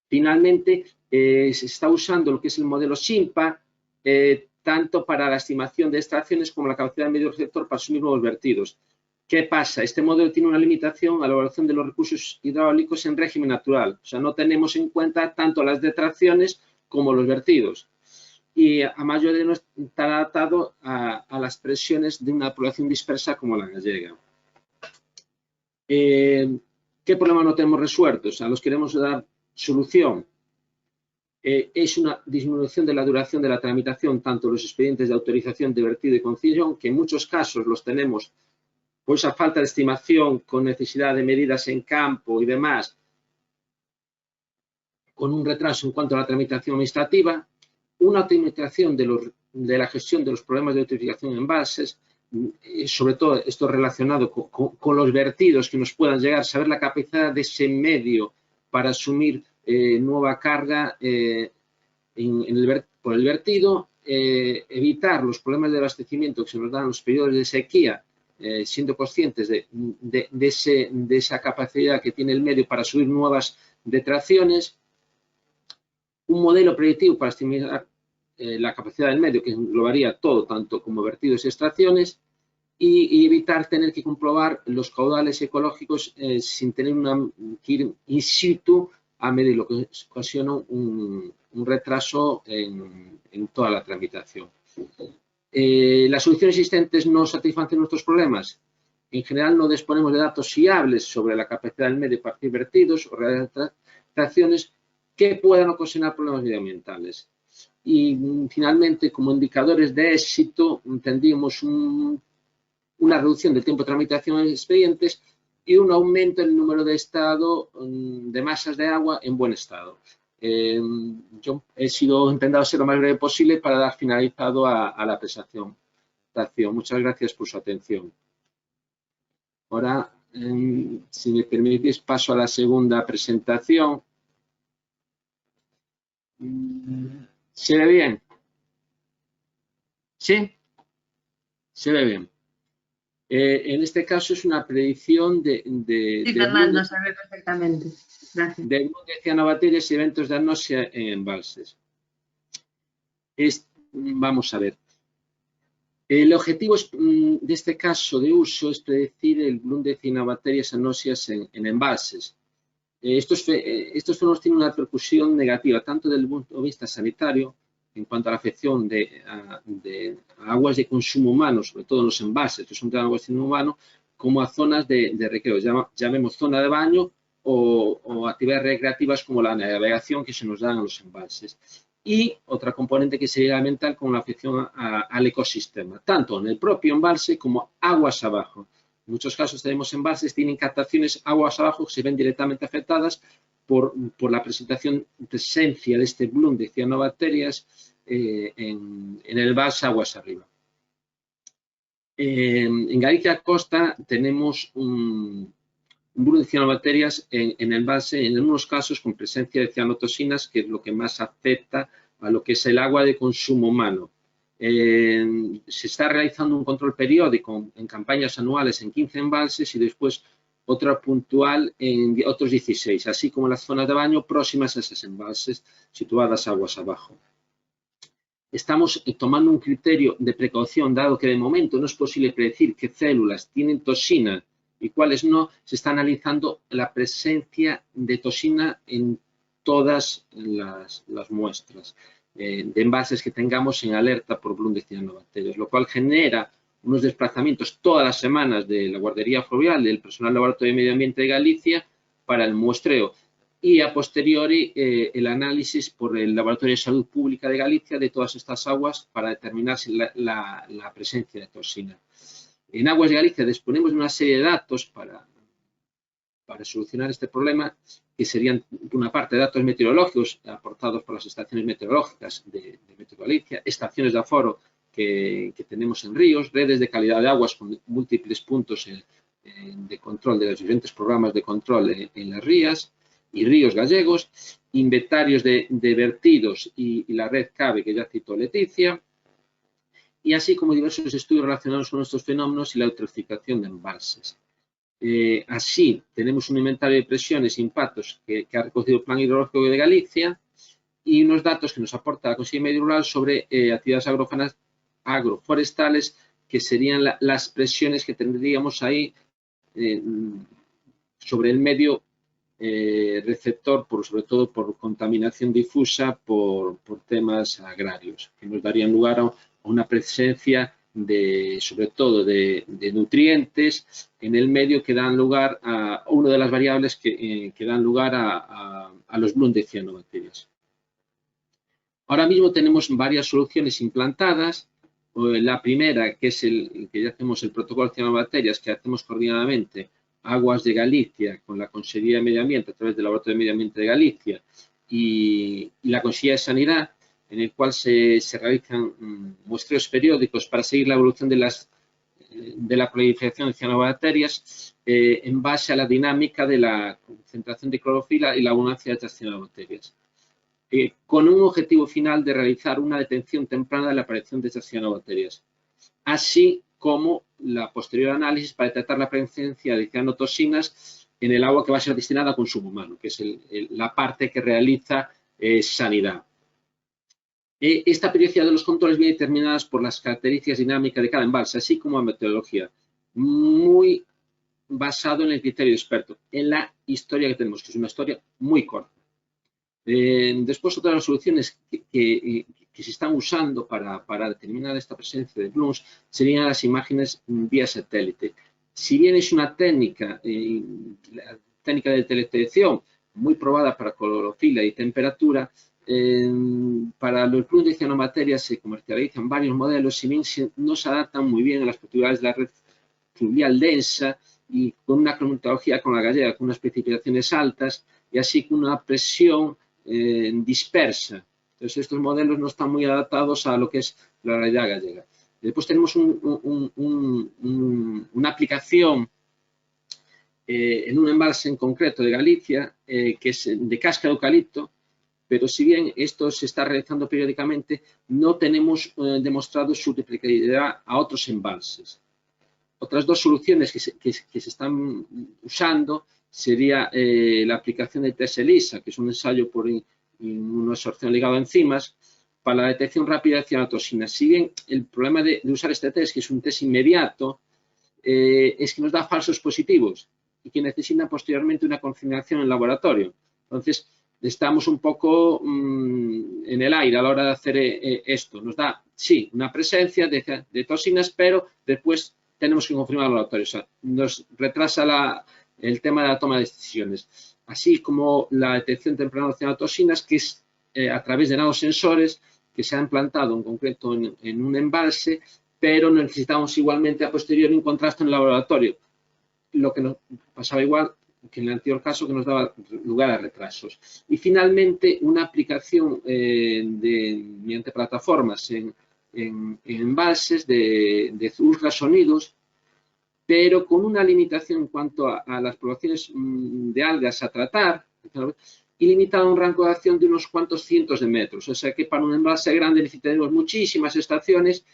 Finalmente, se está usando lo que es el modelo SIMPA, tanto para la estimación de extracciones como la capacidad del medio receptor para asumir nuevos vertidos. ¿Qué pasa? Este modelo tiene una limitación a la evaluación de los recursos hidráulicos en régimen natural. O sea, no tenemos en cuenta tanto las detracciones como los vertidos. Y a mayor de no estar adaptado a las presiones de una población dispersa como la gallega. ¿Qué problemas no tenemos resueltos? A los que queremos dar solución. Es una disminución de la duración de la tramitación, tanto los expedientes de autorización de vertido y concesión, que en muchos casos los tenemos por esa falta de estimación con necesidad de medidas en campo y demás, con un retraso en cuanto a la tramitación administrativa, una optimización de la gestión de los problemas de autorización en embalses, sobre todo esto relacionado con los vertidos que nos puedan llegar, saber la capacidad de ese medio para asumir nueva carga por el vertido, evitar los problemas de abastecimiento que se nos dan en los periodos de sequía, siendo conscientes de esa capacidad que tiene el medio para subir nuevas detracciones, un modelo predictivo para estimar la capacidad del medio que englobaría todo, tanto como vertidos y extracciones, y evitar tener que comprobar los caudales ecológicos sin tener que ir in situ a medir, lo que ocasiona un retraso en toda la tramitación. Las soluciones existentes no satisfacen nuestros problemas. En general no disponemos de datos fiables sobre la capacidad del medio para hacer vertidos o retracciones que puedan ocasionar problemas medioambientales. Y finalmente, como indicadores de éxito, tendríamos una reducción del tiempo de tramitación de expedientes y un aumento en el número de de masas de agua en buen estado. Yo he intentado ser lo más breve posible para dar finalizado a la presentación. Muchas gracias por su atención. Ahora, si me permitís, paso a la segunda presentación. ¿Se ve bien? ¿Sí? Se ve bien. En este caso es una predicción sí, Fernando, se ve perfectamente. Gracias. Del mundo de cianobaterias y eventos de anoxia en embalses. Vamos a ver. El objetivo de este caso de uso es predecir el volumen de cianobacterias anóxias en embalses. Estos fenómenos tienen una repercusión negativa tanto desde el punto de vista sanitario, en cuanto a la afección de aguas de consumo humano, sobre todo en los embalses, que son de aguas de consumo humano, como a zonas de recreo, llamemos zona de baño o actividades recreativas como la navegación que se nos dan a los embalses. Y otra componente que sería elemental con la afección al ecosistema, tanto en el propio embalse como aguas abajo. En muchos casos tenemos embalses que tienen captaciones aguas abajo que se ven directamente afectadas por la presencia de este bloom de cianobacterias en el embalse aguas arriba. En Galicia Costa tenemos un bloom de cianobacterias en el embalse, en algunos casos con presencia de cianotoxinas, que es lo que más afecta a lo que es el agua de consumo humano. Se está realizando un control periódico en campañas anuales en 15 embalses y después otra puntual en otros 16, así como las zonas de baño próximas a esos embalses situadas aguas abajo. Estamos tomando un criterio de precaución, dado que de momento no es posible predecir qué células tienen toxina y cuáles no. Se está analizando la presencia de toxina en todas las muestras de envases que tengamos en alerta por bloom de cianobacterias, lo cual genera unos desplazamientos todas las semanas de la guardería fluvial del personal laboratorio de medio ambiente de Galicia para el muestreo y a posteriori el análisis por el Laboratorio de Salud Pública de Galicia de todas estas aguas para determinar si la presencia de toxina. En Aguas de Galicia disponemos de una serie de datos para solucionar este problema, que serían, por una parte, datos meteorológicos aportados por las estaciones meteorológicas de Meteo Galicia, estaciones de aforo que tenemos en ríos, redes de calidad de aguas con múltiples puntos de control de los diferentes programas de control en las rías y ríos gallegos, inventarios de vertidos y la red CABE que ya citó Leticia, y así como diversos estudios relacionados con estos fenómenos y la eutroficación de embalses. Así, tenemos un inventario de presiones e impactos que ha recogido el Plan Hidrológico de Galicia y unos datos que nos aporta la Consejería de Medio Rural sobre actividades agroforestales, que serían las presiones que tendríamos ahí sobre el medio receptor, sobre todo por contaminación difusa por temas agrarios, que nos darían lugar a una presencia sobre todo de nutrientes en el medio que dan lugar a una de las variables que dan lugar a los bloom de cianobacterias. Ahora mismo tenemos varias soluciones implantadas. La primera, que es que ya hacemos el protocolo de cianobacterias, que hacemos coordinadamente Aguas de Galicia con la Consejería de Medio Ambiente a través del Laboratorio de Medio Ambiente de Galicia y la Consejería de Sanidad, en el cual se realizan muestreos periódicos para seguir la evolución de la proliferación de cianobacterias en base a la dinámica de la concentración de clorofila y la abundancia de estas cianobacterias, con un objetivo final de realizar una detección temprana de la aparición de estas cianobacterias, así como la posterior análisis para detectar la presencia de cianotoxinas en el agua que va a ser destinada a consumo humano, que es la parte que realiza sanidad. Esta periodicidad de los controles viene determinada por las características dinámicas de cada embalse, así como la metodología, muy basado en el criterio experto, en la historia que tenemos, que es una historia muy corta. Después, otra de las soluciones que se están usando para determinar esta presencia de blooms serían las imágenes vía satélite. Si bien es una técnica, la técnica de teledetección muy probada para clorofila y temperatura, para los blooms de cianobacterias se comercializan varios modelos, si bien no se adaptan muy bien a las propiedades de la red fluvial densa y con una cromatología con la gallega, con unas precipitaciones altas y así con una presión dispersa. Entonces, estos modelos no están muy adaptados a lo que es la realidad gallega. Después tenemos una aplicación en un embalse en concreto de Galicia, que es de casca de eucalipto, pero si bien esto se está realizando periódicamente, no tenemos demostrado su replicabilidad a otros embalses. Otras dos soluciones que se están usando sería la aplicación de test ELISA, que es un ensayo por inmunoabsorción ligado a enzimas, para la detección rápida de cianotoxinas. Si bien el problema de usar este test, que es un test inmediato, es que nos da falsos positivos y que necesitan posteriormente una confirmación en laboratorio. Entonces, estamos un poco en el aire a la hora de hacer esto. Nos da, sí, una presencia de toxinas, pero después tenemos que confirmar el laboratorio. O sea, nos retrasa el tema de la toma de decisiones. Así como la detección temprana de toxinas, que es a través de nanosensores que se han implantado en concreto en un embalse, pero necesitamos igualmente a posteriori un contraste en el laboratorio. Lo que nos pasaba igual que en el anterior caso, que nos daba lugar a retrasos. Y finalmente, una aplicación mediante plataformas en embalses de ultrasonidos, pero con una limitación en cuanto a las poblaciones de algas a tratar, y limitado a un rango de acción de unos cuantos cientos de metros. O sea que para un embalse grande necesitaremos muchísimas estaciones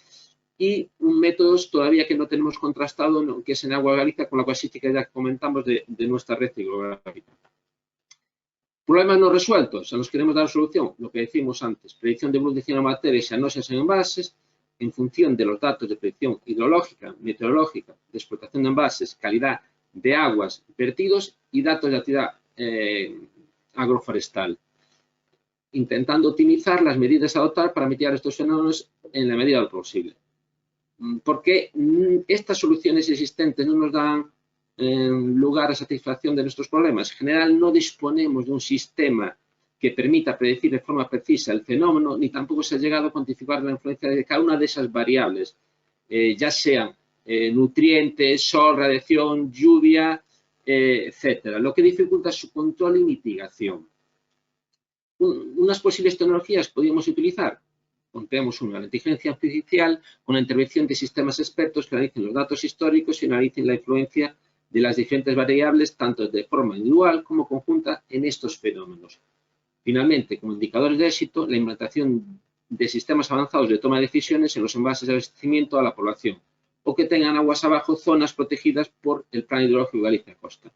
y métodos todavía que no tenemos contrastado, que es en Agua Galicia, con la casuística ya que comentamos de nuestra red hidrográfica. Problemas no resueltos, a los que queremos dar solución, lo que decimos antes, predicción de evolución de materia y xeanosis en envases, en función de los datos de predicción hidrológica, meteorológica, de explotación de envases, calidad de aguas vertidos y datos de actividad agroforestal, intentando optimizar las medidas a adoptar para mitigar estos fenómenos en la medida de lo posible. Porque estas soluciones existentes no nos dan lugar a satisfacción de nuestros problemas. En general, no disponemos de un sistema que permita predecir de forma precisa el fenómeno, ni tampoco se ha llegado a cuantificar la influencia de cada una de esas variables, ya sean nutrientes, sol, radiación, lluvia, etcétera, lo que dificulta su control y mitigación. Unas posibles tecnologías podríamos utilizar. Contemos una, la inteligencia artificial con la intervención de sistemas expertos que analicen los datos históricos y analicen la influencia de las diferentes variables, tanto de forma individual como conjunta, en estos fenómenos. Finalmente, como indicadores de éxito, la implantación de sistemas avanzados de toma de decisiones en los envases de abastecimiento a la población, o que tengan aguas abajo zonas protegidas por el Plan Hidrológico Galicia Costa.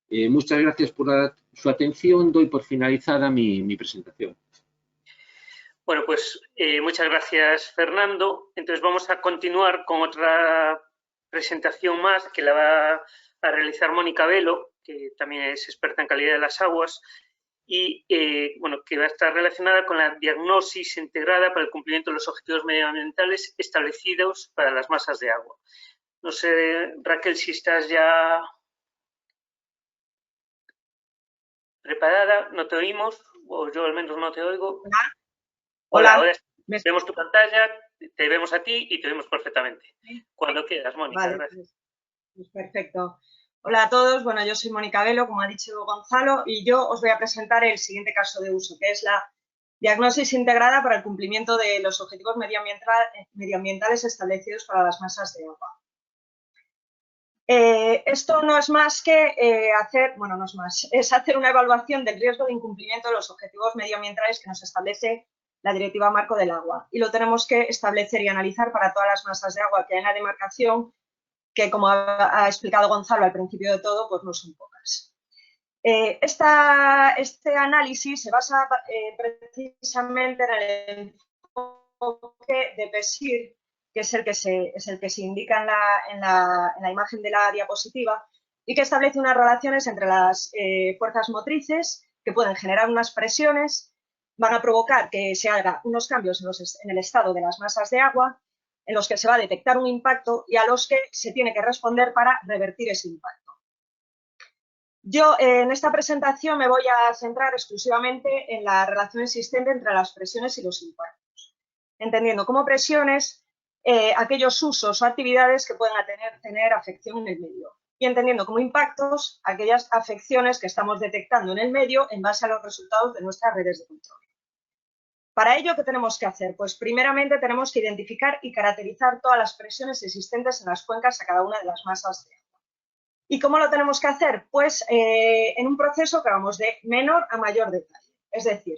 Muchas gracias por su atención. Doy por finalizada mi presentación. Bueno, pues muchas gracias, Fernando. Entonces vamos a continuar con otra presentación más que la va a realizar Mónica Velo, que también es experta en calidad de las aguas y bueno, que va a estar relacionada con la diagnosis integrada para el cumplimiento de los objetivos medioambientales establecidos para las masas de agua. No sé, Raquel, si estás ya preparada, no te oímos, o yo al menos no te oigo. Hola, ahora vemos tu pantalla, te vemos a ti y te vemos perfectamente. Cuando quieras, Mónica. Vale, gracias. Pues perfecto. Hola a todos, bueno, yo soy Mónica Velo, como ha dicho Gonzalo, y yo os voy a presentar el siguiente caso de uso, que es la diagnosis integrada para el cumplimiento de los objetivos medioambientales establecidos para las masas de agua. Esto no es más que es hacer una evaluación del riesgo de incumplimiento de los objetivos medioambientales que nos establece la Directiva Marco del Agua. Y lo tenemos que establecer y analizar para todas las masas de agua que hay en la demarcación, que como ha explicado Gonzalo al principio de todo, pues no son pocas. Este análisis se basa precisamente en el enfoque de PESIR, que es el que se indica en la imagen de la diapositiva, y que establece unas relaciones entre las fuerzas motrices que pueden generar unas presiones, van a provocar que se hagan unos cambios en el estado de las masas de agua, en los que se va a detectar un impacto y a los que se tiene que responder para revertir ese impacto. Yo en esta presentación me voy a centrar exclusivamente en la relación existente entre las presiones y los impactos, entendiendo como presiones aquellos usos o actividades que pueden tener afección en el medio y entendiendo como impactos aquellas afecciones que estamos detectando en el medio en base a los resultados de nuestras redes de control. Para ello, ¿qué tenemos que hacer? Pues primeramente tenemos que identificar y caracterizar todas las presiones existentes en las cuencas a cada una de las masas de agua. ¿Y cómo lo tenemos que hacer? Pues en un proceso que vamos de menor a mayor detalle. Es decir,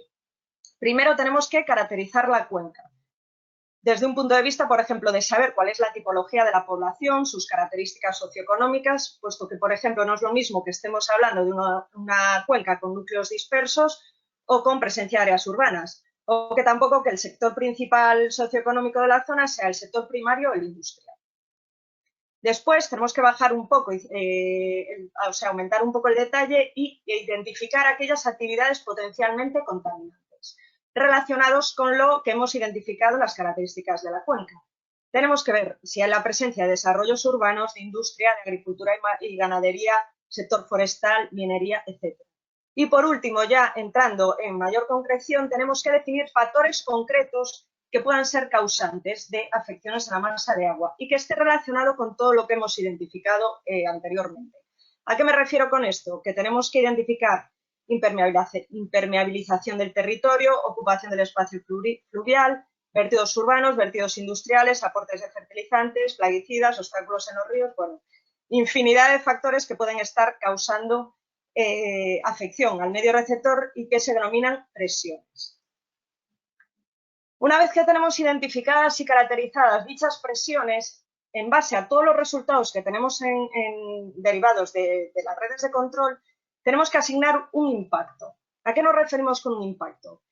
primero tenemos que caracterizar la cuenca. Desde un punto de vista, por ejemplo, de saber cuál es la tipología de la población, sus características socioeconómicas, puesto que, por ejemplo, no es lo mismo que estemos hablando de una cuenca con núcleos dispersos o con presencia de áreas urbanas, o que tampoco que el sector principal socioeconómico de la zona sea el sector primario o el industrial. Después tenemos que bajar un poco, o sea, aumentar un poco el detalle e identificar aquellas actividades potencialmente contaminantes relacionados con lo que hemos identificado las características de la cuenca. Tenemos que ver si hay la presencia de desarrollos urbanos, de industria, de agricultura y ganadería, sector forestal, minería, etc. Y por último, ya entrando en mayor concreción, tenemos que definir factores concretos que puedan ser causantes de afecciones a la masa de agua y que esté relacionado con todo lo que hemos identificado anteriormente. ¿A qué me refiero con esto? Que tenemos que identificar impermeabilización del territorio, ocupación del espacio fluvial, vertidos urbanos, vertidos industriales, aportes de fertilizantes, plaguicidas, obstáculos en los ríos, bueno, infinidad de factores que pueden estar causando afección al medio receptor y que se denominan presiones. Una vez que tenemos identificadas y caracterizadas dichas presiones, en base a todos los resultados que tenemos derivados de las redes de control, tenemos que asignar un impacto. ¿A qué nos referimos con un impacto?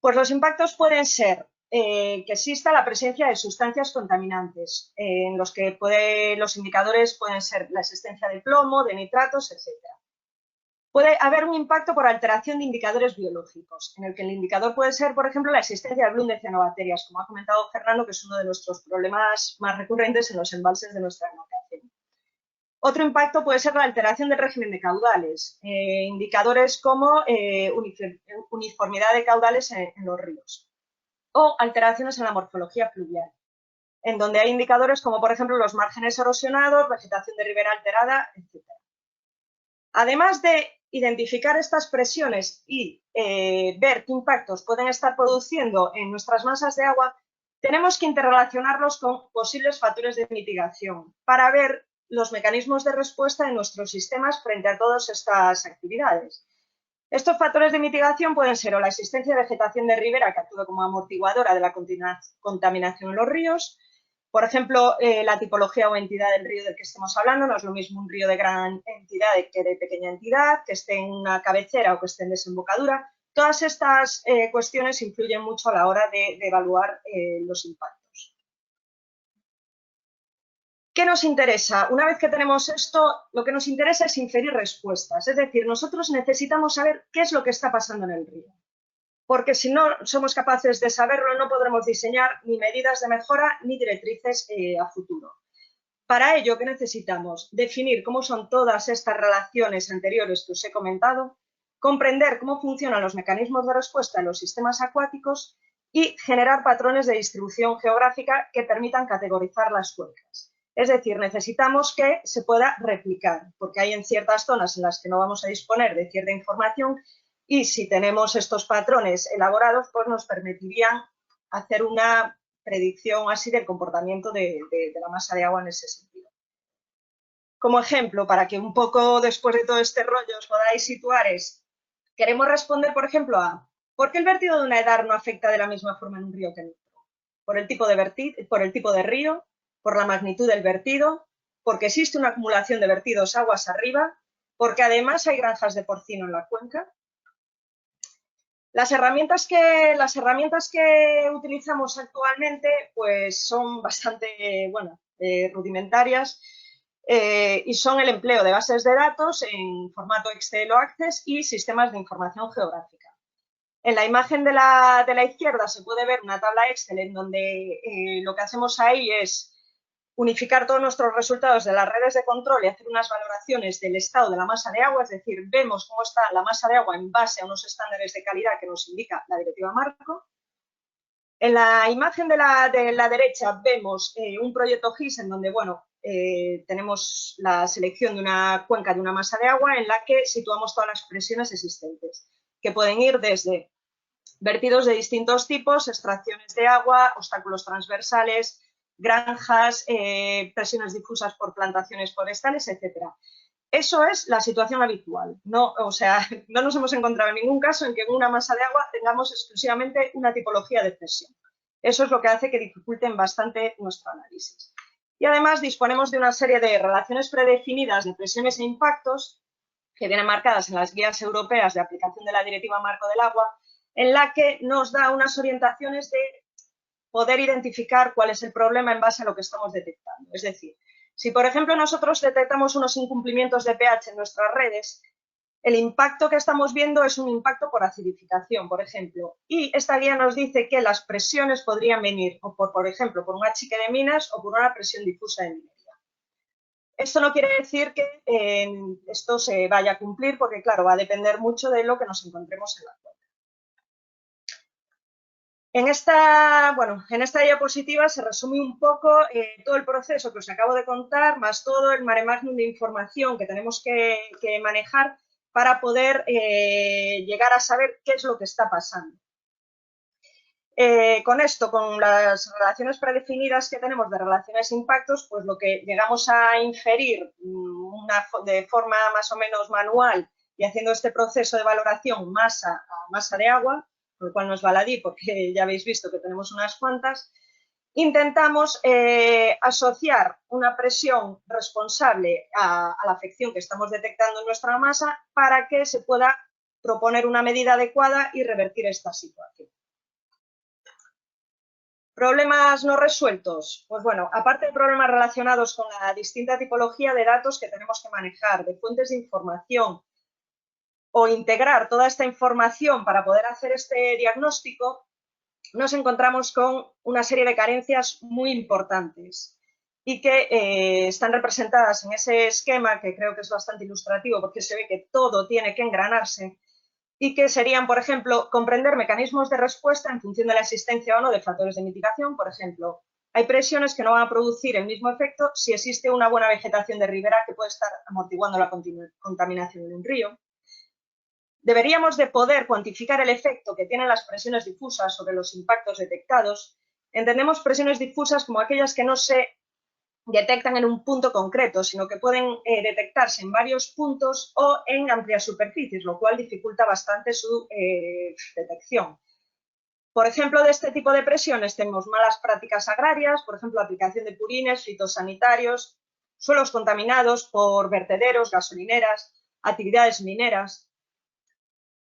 Pues los impactos pueden ser que exista la presencia de sustancias contaminantes, en los que los indicadores pueden ser la existencia de plomo, de nitratos, etc. Puede haber un impacto por alteración de indicadores biológicos, en el que el indicador puede ser, por ejemplo, la existencia de bloom de cianobacterias, como ha comentado Fernando, que es uno de nuestros problemas más recurrentes en los embalses de nuestra demarcación. Otro impacto puede ser la alteración del régimen de caudales, indicadores como uniformidad de caudales en los ríos, o alteraciones en la morfología fluvial, en donde hay indicadores como, por ejemplo, los márgenes erosionados, vegetación de ribera alterada, etc. Además de identificar estas presiones y ver qué impactos pueden estar produciendo en nuestras masas de agua, tenemos que interrelacionarlos con posibles factores de mitigación para ver los mecanismos de respuesta de nuestros sistemas frente a todas estas actividades. Estos factores de mitigación pueden ser o la existencia de vegetación de ribera que actúe como amortiguadora de la contaminación en los ríos. Por ejemplo, la tipología o entidad del río del que estemos hablando, no es lo mismo un río de gran entidad que de pequeña entidad, que esté en una cabecera o que esté en desembocadura. Todas estas cuestiones influyen mucho a la hora de evaluar los impactos. ¿Qué nos interesa? Una vez que tenemos esto, lo que nos interesa es inferir respuestas. Es decir, nosotros necesitamos saber qué es lo que está pasando en el río. Porque si no somos capaces de saberlo, no podremos diseñar ni medidas de mejora ni directrices a futuro. Para ello, ¿qué necesitamos? Definir cómo son todas estas relaciones anteriores que os he comentado, comprender cómo funcionan los mecanismos de respuesta en los sistemas acuáticos y generar patrones de distribución geográfica que permitan categorizar las cuencas. Es decir, necesitamos que se pueda replicar, porque hay en ciertas zonas en las que no vamos a disponer de cierta información y si tenemos estos patrones elaborados, pues nos permitirían hacer una predicción así del comportamiento de la masa de agua en ese sentido. Como ejemplo, para que un poco después de todo este rollo os podáis situar, queremos responder, por ejemplo, a ¿por qué el vertido de una edar no afecta de la misma forma en un río que en otro? Por el tipo de río, por la magnitud del vertido, porque existe una acumulación de vertidos aguas arriba, porque además hay granjas de porcino en la cuenca. Las herramientas que utilizamos actualmente pues son bastante rudimentarias y son el empleo de bases de datos en formato Excel o Access y sistemas de información geográfica. En la imagen de la izquierda se puede ver una tabla Excel en donde lo que hacemos ahí es unificar todos nuestros resultados de las redes de control y hacer unas valoraciones del estado de la masa de agua, es decir, vemos cómo está la masa de agua en base a unos estándares de calidad que nos indica la Directiva Marco. En la imagen de la derecha vemos un proyecto GIS en donde, tenemos la selección de una cuenca de una masa de agua en la que situamos todas las presiones existentes, que pueden ir desde vertidos de distintos tipos, extracciones de agua, obstáculos transversales, granjas, presiones difusas por plantaciones forestales, etc. Eso es la situación habitual. No nos hemos encontrado en ningún caso en que en una masa de agua tengamos exclusivamente una tipología de presión. Eso es lo que hace que dificulten bastante nuestro análisis. Y además disponemos de una serie de relaciones predefinidas de presiones e impactos que vienen marcadas en las guías europeas de aplicación de la Directiva Marco del Agua, en la que nos da unas orientaciones de poder identificar cuál es el problema en base a lo que estamos detectando. Es decir, Si, por ejemplo, nosotros detectamos unos incumplimientos de pH en nuestras redes, el impacto que estamos viendo es un impacto por acidificación, por ejemplo. Y esta guía nos dice que las presiones podrían venir, o por ejemplo, por un achique de minas o por una presión difusa de minería. Esto no quiere decir que esto se vaya a cumplir, porque, claro, va a depender mucho de lo que nos encontremos en la cuenca. En esta diapositiva se resume un poco todo el proceso que os acabo de contar, más todo el mare magnum de información que tenemos que manejar para poder llegar a saber qué es lo que está pasando. Con esto, con las relaciones predefinidas que tenemos de relaciones e impactos, pues lo que llegamos a inferir de forma más o menos manual y haciendo este proceso de valoración masa a masa de agua, por lo cual no es baladí porque ya habéis visto que tenemos unas cuantas, intentamos asociar una presión responsable a la afección que estamos detectando en nuestra masa para que se pueda proponer una medida adecuada y revertir esta situación. ¿Problemas no resueltos? Pues bueno, aparte de problemas relacionados con la distinta tipología de datos que tenemos que manejar, de fuentes de información, o integrar toda esta información para poder hacer este diagnóstico, nos encontramos con una serie de carencias muy importantes y que están representadas en ese esquema, que creo que es bastante ilustrativo porque se ve que todo tiene que engranarse, y que serían, por ejemplo, comprender mecanismos de respuesta en función de la existencia o no de factores de mitigación. Por ejemplo, hay presiones que no van a producir el mismo efecto si existe una buena vegetación de ribera que puede estar amortiguando la contaminación de un río. Deberíamos de poder cuantificar el efecto que tienen las presiones difusas sobre los impactos detectados. Entendemos presiones difusas como aquellas que no se detectan en un punto concreto, sino que pueden detectarse en varios puntos o en amplias superficies, lo cual dificulta bastante su detección. Por ejemplo, de este tipo de presiones tenemos malas prácticas agrarias, por ejemplo, aplicación de purines, fitosanitarios, suelos contaminados por vertederos, gasolineras, actividades mineras.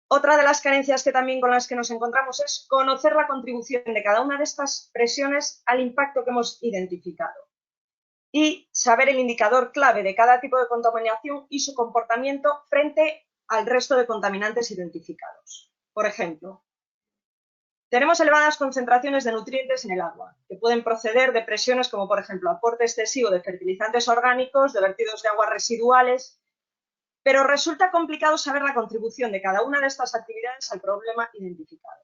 Otra de las carencias que también con las que nos encontramos es conocer la contribución de cada una de estas presiones al impacto que hemos identificado y saber el indicador clave de cada tipo de contaminación y su comportamiento frente al resto de contaminantes identificados. Por ejemplo, tenemos elevadas concentraciones de nutrientes en el agua, que pueden proceder de presiones como, por ejemplo, aporte excesivo de fertilizantes orgánicos, de vertidos de aguas residuales, pero resulta complicado saber la contribución de cada una de estas actividades al problema identificado.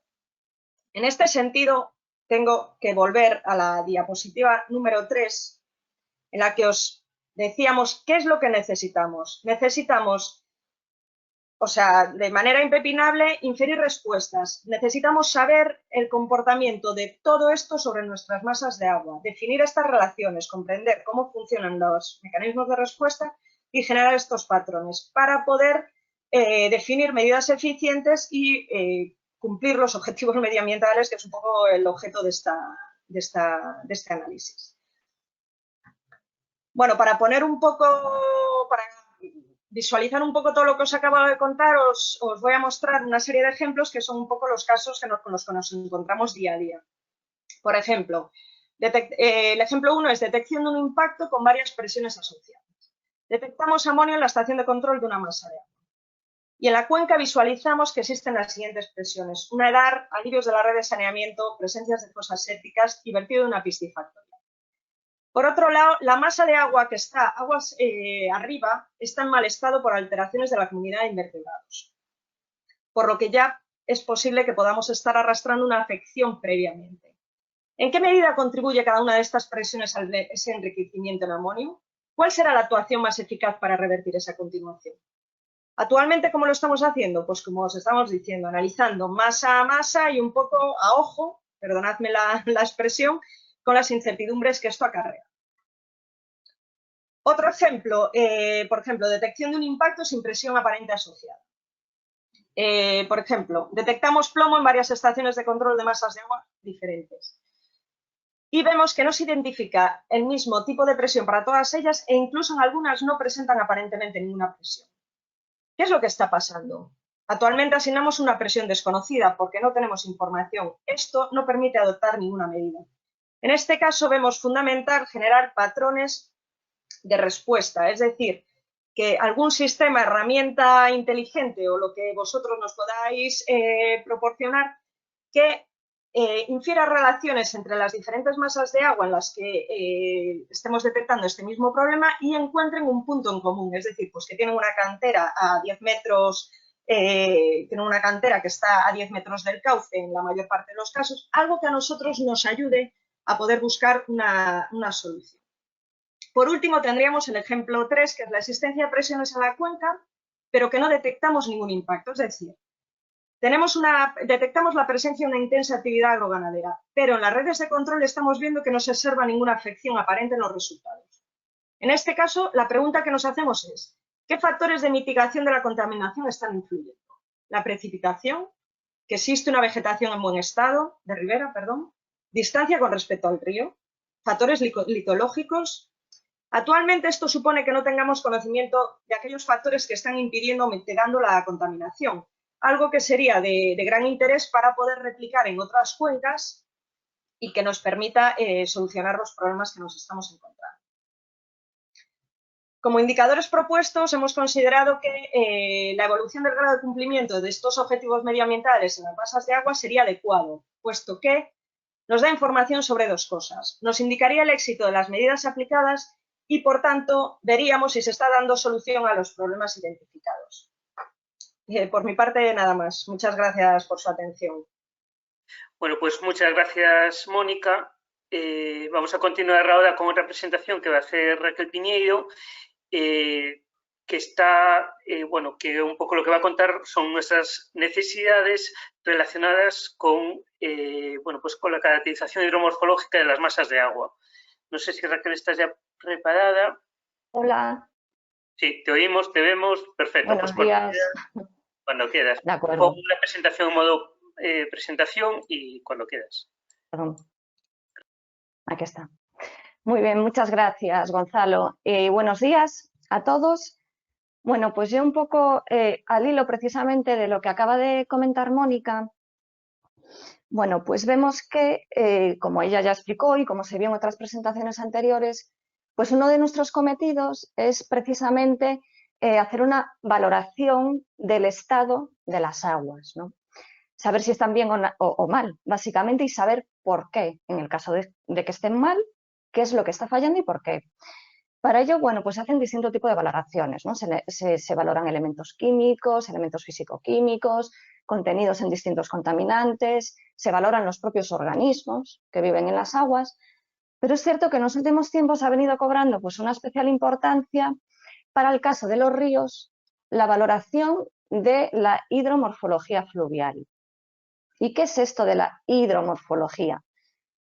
En este sentido, tengo que volver a la diapositiva número 3, en la que os decíamos qué es lo que necesitamos. Necesitamos, o sea, de manera impepinable, inferir respuestas. Necesitamos saber el comportamiento de todo esto sobre nuestras masas de agua, definir estas relaciones, comprender cómo funcionan los mecanismos de respuesta y generar estos patrones para poder definir medidas eficientes y cumplir los objetivos medioambientales, que es un poco el objeto de este análisis. Bueno, para visualizar un poco todo lo que os acabo de contar, os voy a mostrar una serie de ejemplos que son un poco los casos con los que nos encontramos día a día. Por ejemplo, el ejemplo 1 es detección de un impacto con varias presiones asociadas. Detectamos amonio en la estación de control de una masa de agua. Y en la cuenca visualizamos que existen las siguientes presiones: una edar, alivios de la red de saneamiento, presencias de fosas sépticas y vertido de una piscifactoría. Por otro lado, la masa de agua que está aguas arriba está en mal estado por alteraciones de la comunidad de invertebrados, por lo que ya es posible que podamos estar arrastrando una afección previamente. ¿En qué medida contribuye cada una de estas presiones a ese enriquecimiento en amonio? ¿Cuál será la actuación más eficaz para revertir esa continuación? Actualmente, ¿cómo lo estamos haciendo? Pues como os estamos diciendo, analizando masa a masa y un poco a ojo, perdonadme la expresión, con las incertidumbres que esto acarrea. Otro ejemplo, por ejemplo, detección de un impacto sin presión aparente asociada. Por ejemplo, detectamos plomo en varias estaciones de control de masas de agua diferentes y vemos que no se identifica el mismo tipo de presión para todas ellas e incluso en algunas no presentan aparentemente ninguna presión. ¿Qué es lo que está pasando? Actualmente asignamos una presión desconocida porque no tenemos información. Esto no permite adoptar ninguna medida. En este caso vemos fundamental generar patrones de respuesta, es decir, que algún sistema, herramienta inteligente o lo que vosotros nos podáis proporcionar que infiera relaciones entre las diferentes masas de agua en las que estemos detectando este mismo problema y encuentren un punto en común, es decir, pues que tienen una cantera a 10 metros, tienen una cantera que está a 10 metros del cauce en la mayor parte de los casos, algo que a nosotros nos ayude a poder buscar una solución. Por último, tendríamos el ejemplo 3, que es la existencia de presiones en la cuenca, pero que no detectamos ningún impacto, es decir, detectamos la presencia de una intensa actividad agroganadera, pero en las redes de control estamos viendo que no se observa ninguna afección aparente en los resultados. En este caso, la pregunta que nos hacemos es, ¿qué factores de mitigación de la contaminación están influyendo? La precipitación, que existe una vegetación en buen estado, de ribera, perdón, distancia con respecto al río, factores litológicos. Actualmente esto supone que no tengamos conocimiento de aquellos factores que están impidiendo o mitigando la contaminación, algo que sería de gran interés para poder replicar en otras cuencas y que nos permita solucionar los problemas que nos estamos encontrando. Como indicadores propuestos, hemos considerado que la evolución del grado de cumplimiento de estos objetivos medioambientales en las masas de agua sería adecuado, puesto que nos da información sobre dos cosas. Nos indicaría el éxito de las medidas aplicadas y, por tanto, veríamos si se está dando solución a los problemas identificados. Por mi parte, nada más. Muchas gracias por su atención. Bueno, pues muchas gracias, Mónica. Vamos a continuar ahora con otra presentación que va a hacer Raquel Piñeiro, que está, bueno, que un poco lo que va a contar son nuestras necesidades relacionadas con, bueno, pues con la caracterización hidromorfológica de las masas de agua. No sé si Raquel estás ya preparada. Hola. Sí, te oímos, te vemos. Perfecto. Buenos pues días. Cuando quieras. De acuerdo. Pongo la presentación en modo presentación y cuando quieras. Perdón. Aquí está. Muy bien, muchas gracias, Gonzalo. Buenos días a todos. Bueno, pues yo un poco al hilo precisamente de lo que acaba de comentar Mónica, bueno, pues vemos que, como ella ya explicó y como se vio en otras presentaciones anteriores, pues uno de nuestros cometidos es precisamente hacer una valoración del estado de las aguas, ¿no? Saber si están bien o mal, básicamente, y saber por qué. En el caso de que estén mal, qué es lo que está fallando y por qué. Para ello, bueno, pues se hacen distintos tipos de valoraciones, ¿no? Se valoran elementos químicos, elementos físico-químicos, contenidos en distintos contaminantes, se valoran los propios organismos que viven en las aguas, pero es cierto que en los últimos tiempos ha venido cobrando pues una especial importancia para el caso de los ríos la valoración de la hidromorfología fluvial. ¿Y qué es esto de la hidromorfología?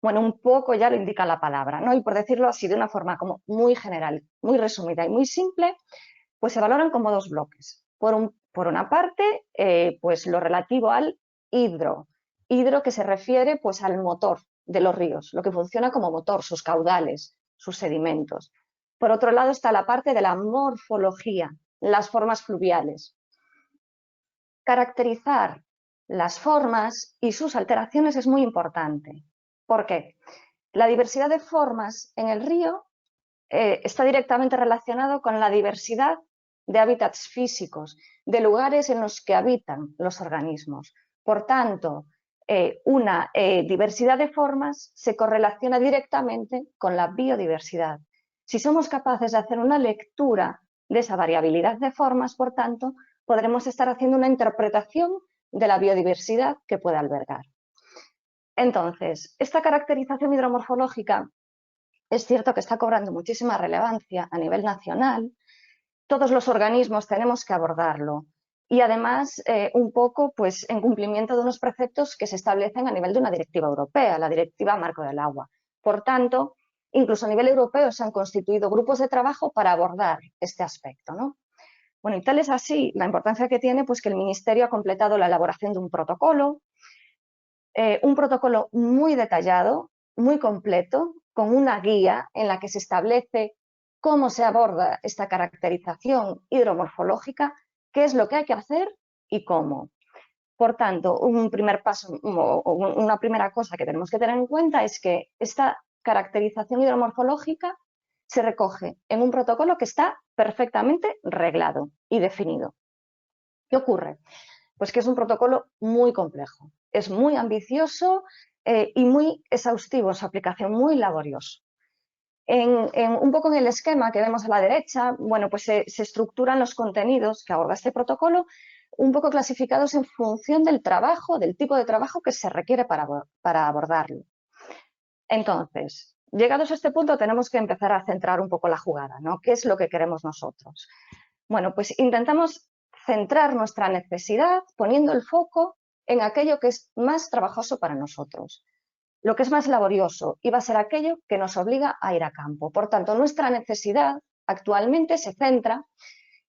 Bueno, un poco ya lo indica la palabra, ¿no? Y por decirlo así de una forma como muy general, muy resumida y muy simple, pues se valoran como dos bloques. Por una parte, pues lo relativo al hidro que se refiere pues al motor de los ríos, lo que funciona como motor, sus caudales, sus sedimentos. Por otro lado está la parte de la morfología, las formas fluviales. Caracterizar las formas y sus alteraciones es muy importante. ¿Por qué? La diversidad de formas en el río está directamente relacionado con la diversidad de hábitats físicos, de lugares en los que habitan los organismos. Por tanto, una diversidad de formas se correlaciona directamente con la biodiversidad. Si somos capaces de hacer una lectura de esa variabilidad de formas, por tanto, podremos estar haciendo una interpretación de la biodiversidad que puede albergar. Entonces, esta caracterización hidromorfológica es cierto que está cobrando muchísima relevancia a nivel nacional. Todos los organismos tenemos que abordarlo y además un poco pues, en cumplimiento de unos preceptos que se establecen a nivel de una directiva europea, la Directiva Marco del Agua. Por tanto, incluso a nivel europeo se han constituido grupos de trabajo para abordar este aspecto, ¿no? Bueno, y tal es así la importancia que tiene pues, que el Ministerio ha completado la elaboración de un protocolo muy detallado, muy completo, con una guía en la que se establece cómo se aborda esta caracterización hidromorfológica, qué es lo que hay que hacer y cómo. Por tanto, un primer paso o una primera cosa que tenemos que tener en cuenta es que esta caracterización hidromorfológica se recoge en un protocolo que está perfectamente reglado y definido. ¿Qué ocurre? Pues que es un protocolo muy complejo, es muy ambicioso y muy exhaustivo en su aplicación, muy laborioso. Un poco en el esquema que vemos a la derecha, bueno, pues se estructuran los contenidos que aborda este protocolo un poco clasificados en función del trabajo, del tipo de trabajo que se requiere para abordarlo. Entonces, llegados a este punto tenemos que empezar a centrar un poco la jugada, ¿no? ¿Qué es lo que queremos nosotros? Bueno, pues intentamos centrar nuestra necesidad poniendo el foco en aquello que es más trabajoso para nosotros. Lo que es más laborioso y va a ser aquello que nos obliga a ir a campo. Por tanto, nuestra necesidad actualmente se centra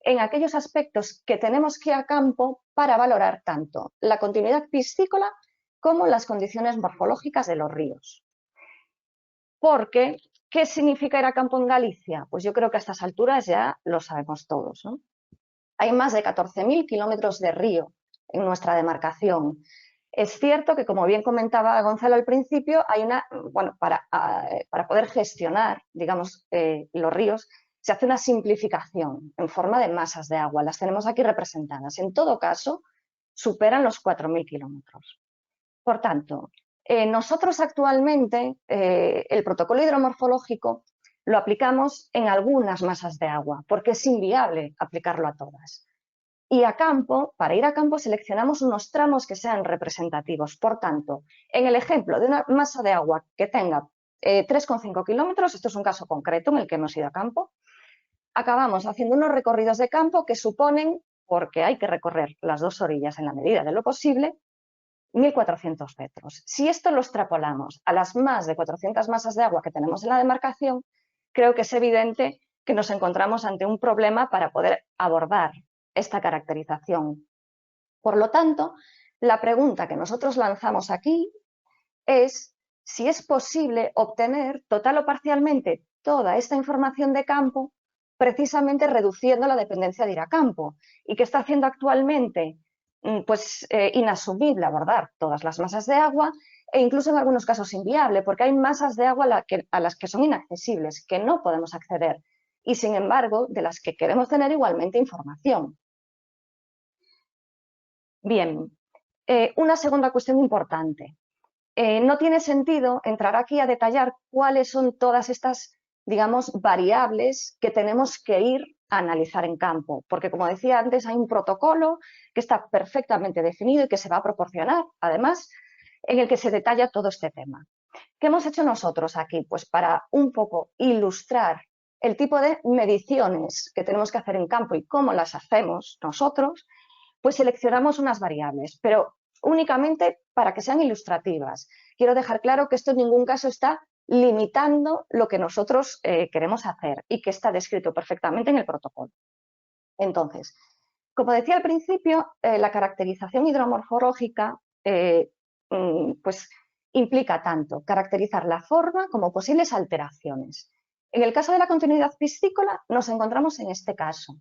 en aquellos aspectos que tenemos que ir a campo para valorar tanto la continuidad piscícola como las condiciones morfológicas de los ríos. Porque, ¿qué significa ir a campo en Galicia? Pues yo creo que a estas alturas ya lo sabemos todos, ¿no? Hay más de 14.000 kilómetros de río en nuestra demarcación. Es cierto que, como bien comentaba Gonzalo al principio, hay para poder gestionar, digamos, los ríos, se hace una simplificación en forma de masas de agua. Las tenemos aquí representadas. En todo caso, superan los 4.000 kilómetros. Por tanto, nosotros actualmente el protocolo hidromorfológico lo aplicamos en algunas masas de agua, porque es inviable aplicarlo a todas. Y a campo, para ir a campo, seleccionamos unos tramos que sean representativos. Por tanto, en el ejemplo de una masa de agua que tenga 3,5 kilómetros, esto es un caso concreto en el que hemos ido a campo, acabamos haciendo unos recorridos de campo que suponen, porque hay que recorrer las dos orillas en la medida de lo posible, 1.400 metros. Si esto lo extrapolamos a las más de 400 masas de agua que tenemos en la demarcación, creo que es evidente que nos encontramos ante un problema para poder abordar esta caracterización. Por lo tanto, la pregunta que nosotros lanzamos aquí es si es posible obtener total o parcialmente toda esta información de campo, precisamente reduciendo la dependencia de ir a campo, y que está haciendo actualmente inasumible abordar todas las masas de agua e incluso en algunos casos inviable, porque hay masas de agua a las que son inaccesibles, que no podemos acceder y, sin embargo, de las que queremos tener igualmente información. Bien, una segunda cuestión importante. No tiene sentido entrar aquí a detallar cuáles son todas estas, digamos, variables que tenemos que ir a analizar en campo, porque, como decía antes, hay un protocolo que está perfectamente definido y que se va a proporcionar, además, en el que se detalla todo este tema. ¿Qué hemos hecho nosotros aquí? Pues para un poco ilustrar el tipo de mediciones que tenemos que hacer en campo y cómo las hacemos nosotros, pues seleccionamos unas variables, pero únicamente para que sean ilustrativas. Quiero dejar claro que esto en ningún caso está limitando lo que nosotros queremos hacer y que está descrito perfectamente en el protocolo. Entonces, como decía al principio, la caracterización hidromorfológica pues implica tanto caracterizar la forma como posibles alteraciones. En el caso de la continuidad piscícola nos encontramos en este caso.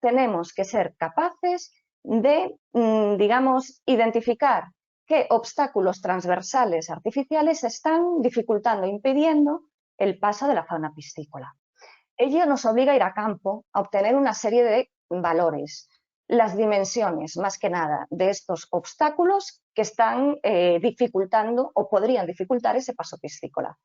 Tenemos que ser capaces de, digamos, identificar qué obstáculos transversales artificiales están dificultando, impidiendo el paso de la fauna piscícola. Ello nos obliga a ir a campo a obtener una serie de valores, las dimensiones, más que nada, de estos obstáculos que están dificultando o podrían dificultar ese paso piscícola.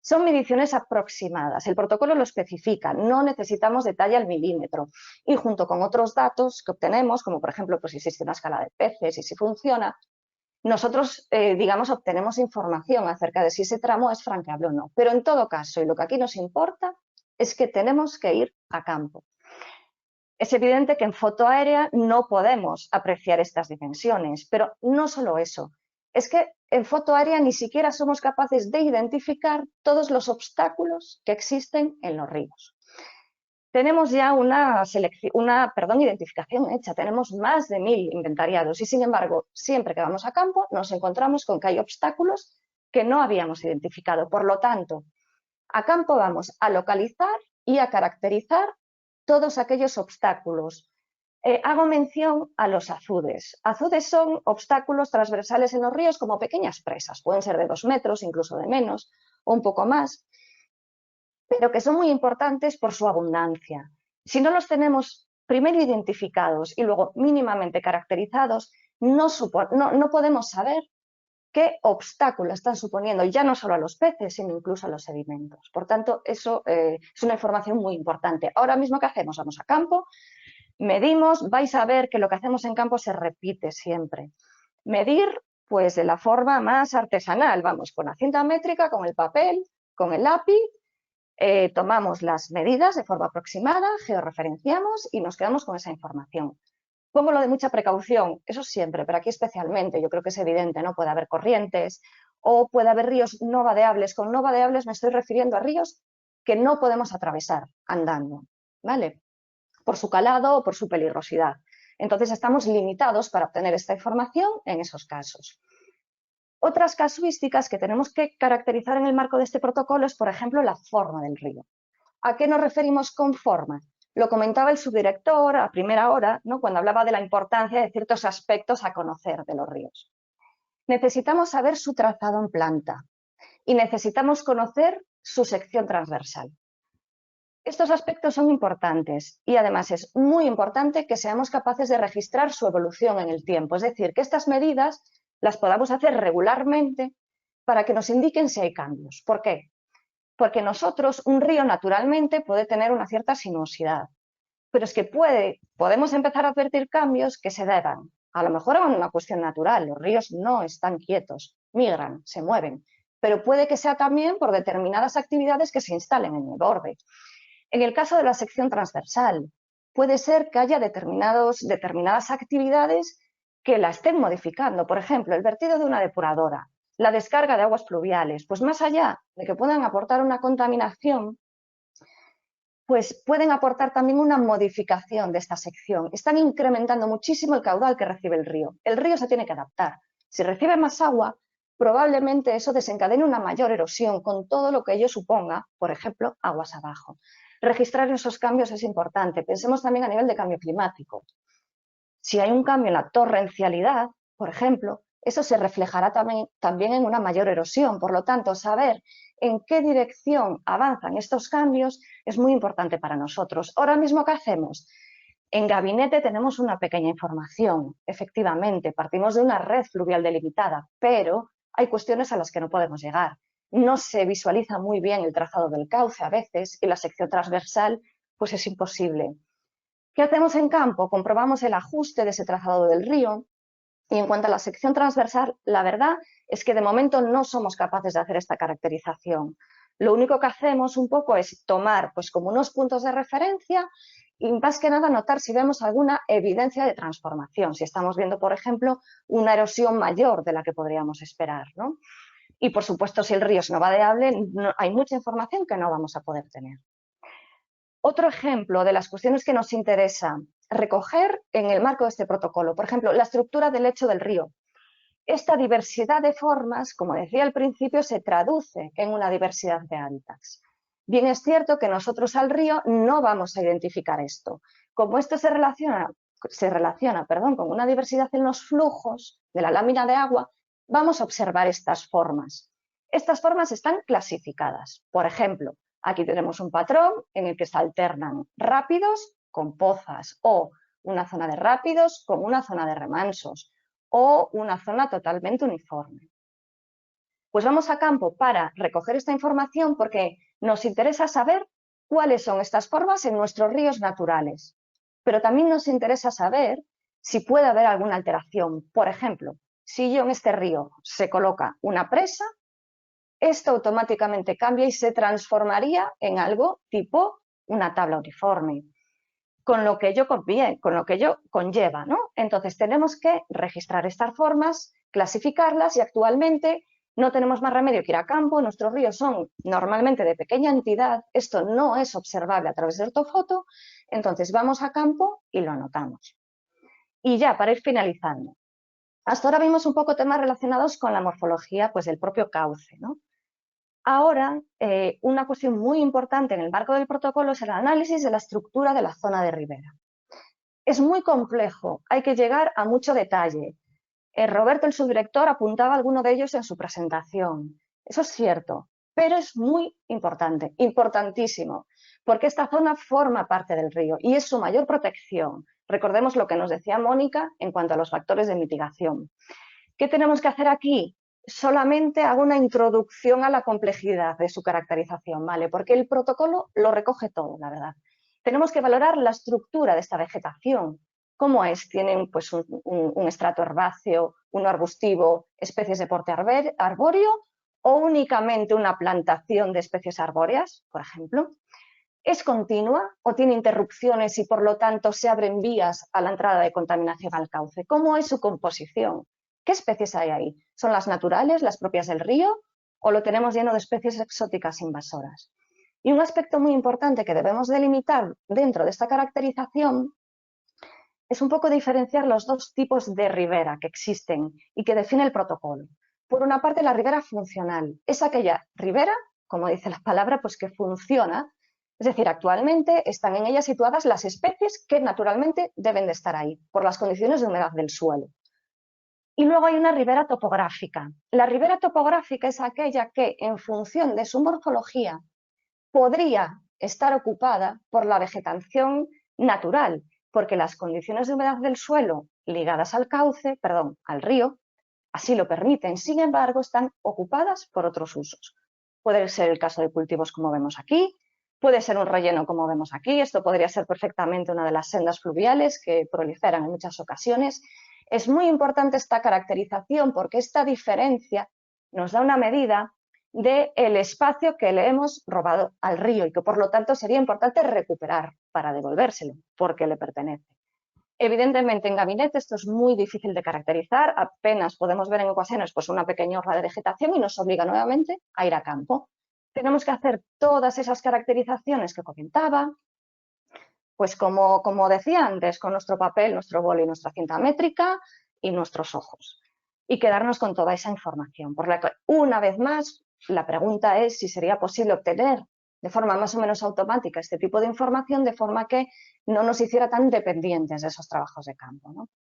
Son mediciones aproximadas, el protocolo lo especifica, no necesitamos detalle al milímetro y junto con otros datos que obtenemos, como por ejemplo pues, si existe una escala de peces y si funciona, nosotros, digamos, obtenemos información acerca de si ese tramo es franqueable o no. Pero en todo caso, y lo que aquí nos importa, es que tenemos que ir a campo. Es evidente que en foto aérea no podemos apreciar estas dimensiones, pero no solo eso, es que en foto aérea ni siquiera somos capaces de identificar todos los obstáculos que existen en los ríos. Tenemos ya una identificación hecha, tenemos más de 1.000 inventariados y, sin embargo, siempre que vamos a campo nos encontramos con que hay obstáculos que no habíamos identificado. Por lo tanto, a campo vamos a localizar y a caracterizar todos aquellos obstáculos. Hago mención a los azudes. Azudes son obstáculos transversales en los ríos como pequeñas presas, pueden ser de 2 metros, incluso de menos o un poco más, pero que son muy importantes por su abundancia. Si no los tenemos primero identificados y luego mínimamente caracterizados, no podemos saber qué obstáculo están suponiendo ya no solo a los peces, sino incluso a los sedimentos. Por tanto, eso es una información muy importante. Ahora mismo, ¿qué hacemos? Vamos a campo, medimos, vais a ver que lo que hacemos en campo se repite siempre. Medir, pues de la forma más artesanal, vamos, con la cinta métrica, con el papel, con el lápiz, tomamos las medidas de forma aproximada, georreferenciamos y nos quedamos con esa información. Pongo lo de mucha precaución, eso siempre, pero aquí especialmente, yo creo que es evidente, ¿no? Puede haber corrientes o puede haber ríos no vadeables. Con no vadeables me estoy refiriendo a ríos que no podemos atravesar andando, ¿vale? Por su calado o por su peligrosidad. Entonces estamos limitados para obtener esta información en esos casos. Otras casuísticas que tenemos que caracterizar en el marco de este protocolo es, por ejemplo, la forma del río. ¿A qué nos referimos con forma? Lo comentaba el subdirector a primera hora, ¿no? Cuando hablaba de la importancia de ciertos aspectos a conocer de los ríos. Necesitamos saber su trazado en planta y necesitamos conocer su sección transversal. Estos aspectos son importantes y además es muy importante que seamos capaces de registrar su evolución en el tiempo, es decir, que estas medidas las podamos hacer regularmente para que nos indiquen si hay cambios. ¿Por qué? Porque nosotros, un río naturalmente puede tener una cierta sinuosidad, pero es que podemos empezar a advertir cambios que se deban, a lo mejor a una cuestión natural, los ríos no están quietos, migran, se mueven, pero puede que sea también por determinadas actividades que se instalen en el borde. En el caso de la sección transversal, puede ser que haya determinadas actividades que la estén modificando, por ejemplo, el vertido de una depuradora, la descarga de aguas pluviales, pues más allá de que puedan aportar una contaminación, pues pueden aportar también una modificación de esta sección. Están incrementando muchísimo el caudal que recibe el río. El río se tiene que adaptar. Si recibe más agua, probablemente eso desencadene una mayor erosión con todo lo que ello suponga, por ejemplo, aguas abajo. Registrar esos cambios es importante. Pensemos también a nivel de cambio climático. Si hay un cambio en la torrencialidad, por ejemplo, eso se reflejará también en una mayor erosión. Por lo tanto, saber en qué dirección avanzan estos cambios es muy importante para nosotros. Ahora mismo, ¿qué hacemos? En Gabinete tenemos una pequeña información, efectivamente, partimos de una red fluvial delimitada, pero hay cuestiones a las que no podemos llegar. No se visualiza muy bien el trazado del cauce a veces y la sección transversal pues es imposible. ¿Qué hacemos en campo? Comprobamos el ajuste de ese trazado del río y en cuanto a la sección transversal, la verdad es que de momento no somos capaces de hacer esta caracterización. Lo único que hacemos un poco es tomar pues como unos puntos de referencia y más que nada notar si vemos alguna evidencia de transformación, si estamos viendo, por ejemplo, una erosión mayor de la que podríamos esperar, ¿no? Y, por supuesto, si el río es no vadeable, hay mucha información que no vamos a poder tener. Otro ejemplo de las cuestiones que nos interesa recoger en el marco de este protocolo, por ejemplo, la estructura del lecho del río. Esta diversidad de formas, como decía al principio, se traduce en una diversidad de hábitats. Bien es cierto que nosotros al río no vamos a identificar esto. Como esto se relaciona con una diversidad en los flujos de la lámina de agua, vamos a observar estas formas. Estas formas están clasificadas. Por ejemplo, aquí tenemos un patrón en el que se alternan rápidos con pozas o una zona de rápidos con una zona de remansos o una zona totalmente uniforme. Pues vamos a campo para recoger esta información porque nos interesa saber cuáles son estas formas en nuestros ríos naturales. Pero también nos interesa saber si puede haber alguna alteración. Por ejemplo, si yo en este río se coloca una presa, esto automáticamente cambia y se transformaría en algo tipo una tabla uniforme, con lo que ello conlleva, ¿no? Entonces tenemos que registrar estas formas, clasificarlas y actualmente no tenemos más remedio que ir a campo. Nuestros ríos son normalmente de pequeña entidad, esto no es observable a través de ortofoto, entonces vamos a campo y lo anotamos. Y ya, para ir finalizando, hasta ahora vimos un poco temas relacionados con la morfología pues, del propio cauce, ¿no? Ahora, una cuestión muy importante en el marco del protocolo es el análisis de la estructura de la zona de ribera. Es muy complejo, hay que llegar a mucho detalle. Roberto, el subdirector, apuntaba alguno de ellos en su presentación. Eso es cierto, pero es muy importante, importantísimo, porque esta zona forma parte del río y es su mayor protección. Recordemos lo que nos decía Mónica en cuanto a los factores de mitigación. ¿Qué tenemos que hacer aquí? Solamente hago una introducción a la complejidad de su caracterización, ¿vale? Porque el protocolo lo recoge todo, la verdad. Tenemos que valorar la estructura de esta vegetación. ¿Cómo es? ¿Tienen pues, un estrato herbáceo, uno arbustivo, especies de porte arbóreo o únicamente una plantación de especies arbóreas, por ejemplo? ¿Es continua o tiene interrupciones y por lo tanto se abren vías a la entrada de contaminación al cauce? ¿Cómo es su composición? ¿Qué especies hay ahí? ¿Son las naturales, las propias del río o lo tenemos lleno de especies exóticas invasoras? Y un aspecto muy importante que debemos delimitar dentro de esta caracterización es un poco diferenciar los dos tipos de ribera que existen y que define el protocolo. Por una parte, la ribera funcional es aquella ribera, como dice la palabra, pues que funciona. Es decir, actualmente están en ella situadas las especies que naturalmente deben de estar ahí, por las condiciones de humedad del suelo. Y luego hay una ribera topográfica. La ribera topográfica es aquella que, en función de su morfología, podría estar ocupada por la vegetación natural, porque las condiciones de humedad del suelo ligadas al cauce, perdón, al río, así lo permiten. Sin embargo, están ocupadas por otros usos. Puede ser el caso de cultivos como vemos aquí, puede ser un relleno como vemos aquí, esto podría ser perfectamente una de las sendas fluviales que proliferan en muchas ocasiones. Es muy importante esta caracterización porque esta diferencia nos da una medida del espacio que le hemos robado al río y que por lo tanto sería importante recuperar para devolvérselo porque le pertenece. Evidentemente en gabinete esto es muy difícil de caracterizar, apenas podemos ver en ocasiones pues una pequeña horda de vegetación y nos obliga nuevamente a ir a campo. Tenemos que hacer todas esas caracterizaciones que comentaba, pues como decía antes, con nuestro papel, nuestro boli, nuestra cinta métrica y nuestros ojos. Y quedarnos con toda esa información. Por la que, una vez más, la pregunta es si sería posible obtener de forma más o menos automática este tipo de información de forma que no nos hiciera tan dependientes de esos trabajos de campo, ¿no?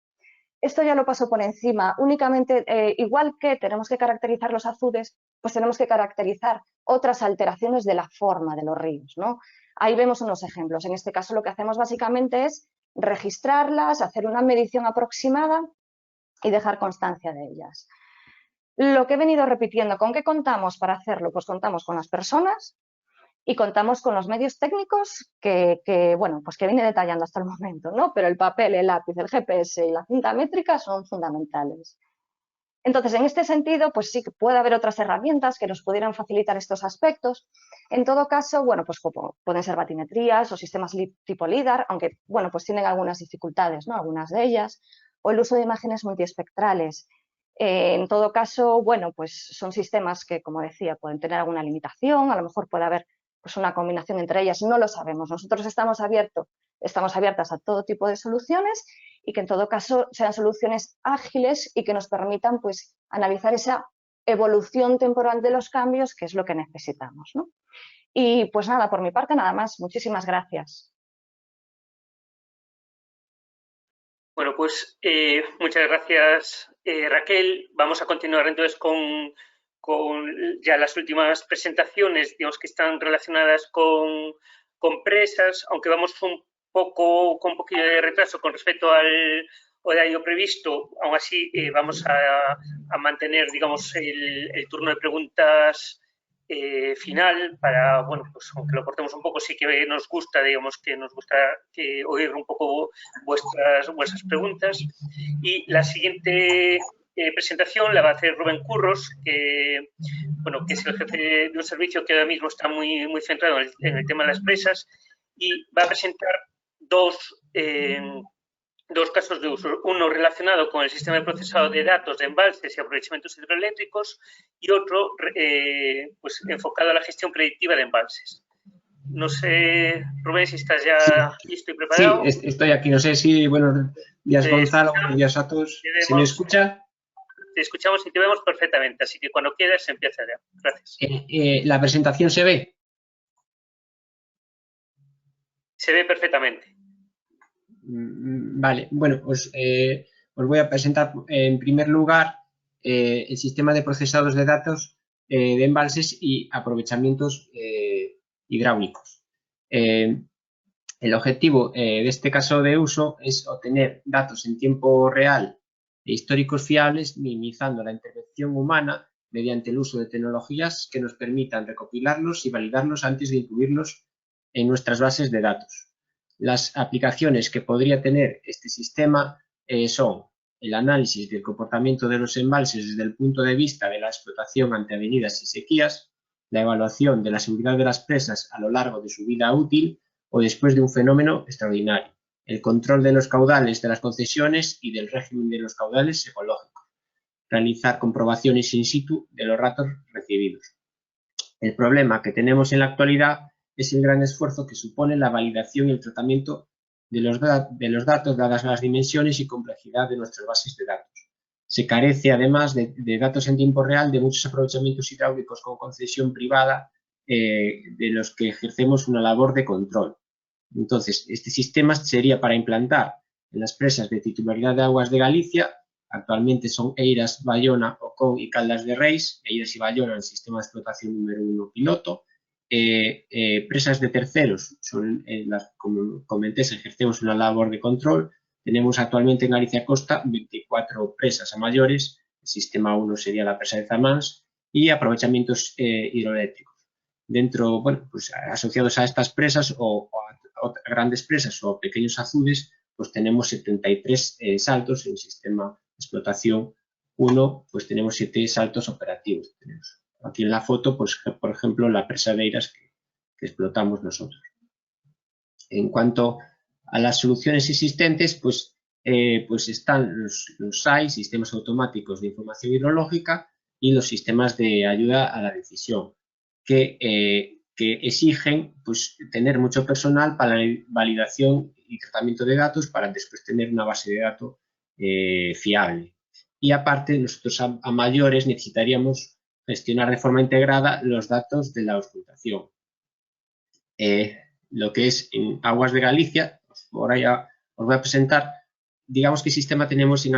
Esto ya lo paso por encima. Únicamente, igual que tenemos que caracterizar los azudes, pues tenemos que caracterizar otras alteraciones de la forma de los ríos, ¿no? Ahí vemos unos ejemplos. En este caso lo que hacemos básicamente es registrarlas, hacer una medición aproximada y dejar constancia de ellas. Lo que he venido repitiendo, ¿con qué contamos para hacerlo? Pues contamos con las personas y contamos con los medios técnicos bueno, pues que viene detallando hasta el momento, ¿no? Pero el papel, el lápiz, el GPS y la cinta métrica son fundamentales. Entonces, en este sentido, pues sí que puede haber otras herramientas que nos pudieran facilitar estos aspectos. En todo caso, bueno, pues pueden ser batimetrías o sistemas tipo LIDAR, aunque, bueno, pues tienen algunas dificultades, ¿no? Algunas de ellas, o el uso de imágenes multiespectrales. En todo caso, bueno, pues son sistemas que, como decía, pueden tener alguna limitación, a lo mejor puede haber pues una combinación entre ellas, no lo sabemos. Nosotros estamos abiertas a todo tipo de soluciones y que en todo caso sean soluciones ágiles y que nos permitan pues analizar esa evolución temporal de los cambios, que es lo que necesitamos, ¿no? Y pues nada, por mi parte nada más. Muchísimas gracias. Bueno, pues muchas gracias, Raquel. Vamos a continuar entonces con ya las últimas presentaciones, digamos, que están relacionadas con presas, aunque vamos con un poquillo de retraso con respecto al horario previsto. Aún así, vamos a mantener, digamos, el turno de preguntas final para, bueno, pues aunque lo cortemos un poco, sí que nos gusta, digamos, que nos gusta oír un poco vuestras preguntas. Y la siguiente presentación la va a hacer Rubén Curros, que, bueno, que es el jefe de un servicio que ahora mismo está muy centrado en el tema de las presas y va a presentar dos casos de uso, uno relacionado con el sistema de procesado de datos de embalses y aprovechamientos hidroeléctricos y otro pues enfocado a la gestión predictiva de embalses. No sé, Rubén, si estás ya listo y preparado. Sí, estoy aquí. No sé si, buenos días, Gonzalo, buenos días a todos. ¿Se me escucha? Te escuchamos y te vemos perfectamente, así que cuando quieras empieza ya. Gracias. ¿La presentación se ve? Se ve perfectamente. Vale, bueno, pues os voy a presentar en primer lugar el sistema de procesados de datos de embalses y aprovechamientos hidráulicos. El objetivo de este caso de uso es obtener datos en tiempo real e históricos fiables, minimizando la intervención humana mediante el uso de tecnologías que nos permitan recopilarlos y validarlos antes de incluirlos en nuestras bases de datos. Las aplicaciones que podría tener este sistema son el análisis del comportamiento de los embalses desde el punto de vista de la explotación ante avenidas y sequías, la evaluación de la seguridad de las presas a lo largo de su vida útil o después de un fenómeno extraordinario, el control de los caudales de las concesiones y del régimen de los caudales ecológicos, realizar comprobaciones in situ de los datos recibidos. El problema que tenemos en la actualidad es el gran esfuerzo que supone la validación y el tratamiento de los datos dadas las dimensiones y complejidad de nuestras bases de datos. Se carece además de datos en tiempo real de muchos aprovechamientos hidráulicos con concesión privada de los que ejercemos una labor de control. Entonces, este sistema sería para implantar en las presas de titularidad de Aguas de Galicia, actualmente son Eiras, Bayona, Ocón y Caldas de Reis, Eiras y Bayona en el sistema de explotación número 1 piloto. Presas de terceros, son las, como comenté, ejercemos una labor de control. Tenemos actualmente en Galicia Costa 24 presas a mayores, el sistema 1 sería la presa de Zamáns, y aprovechamientos hidroeléctricos. Dentro, bueno, pues asociados a estas presas o a grandes presas o pequeños azudes, pues tenemos 73 saltos en el sistema de explotación 1, pues tenemos 7 saltos operativos. Tenemos aquí en la foto, pues por ejemplo, la presa de Eiras que explotamos nosotros. En cuanto a las soluciones existentes, pues están los SAI, sistemas automáticos de información hidrológica, y los sistemas de ayuda a la decisión, que exigen pues, tener mucho personal para la validación y tratamiento de datos para después tener una base de datos fiable. Y aparte, nosotros a mayores necesitaríamos gestionar de forma integrada los datos de la auscultación. Lo que es en Aguas de Galicia, ahora ya os voy a presentar, digamos, qué sistema tenemos en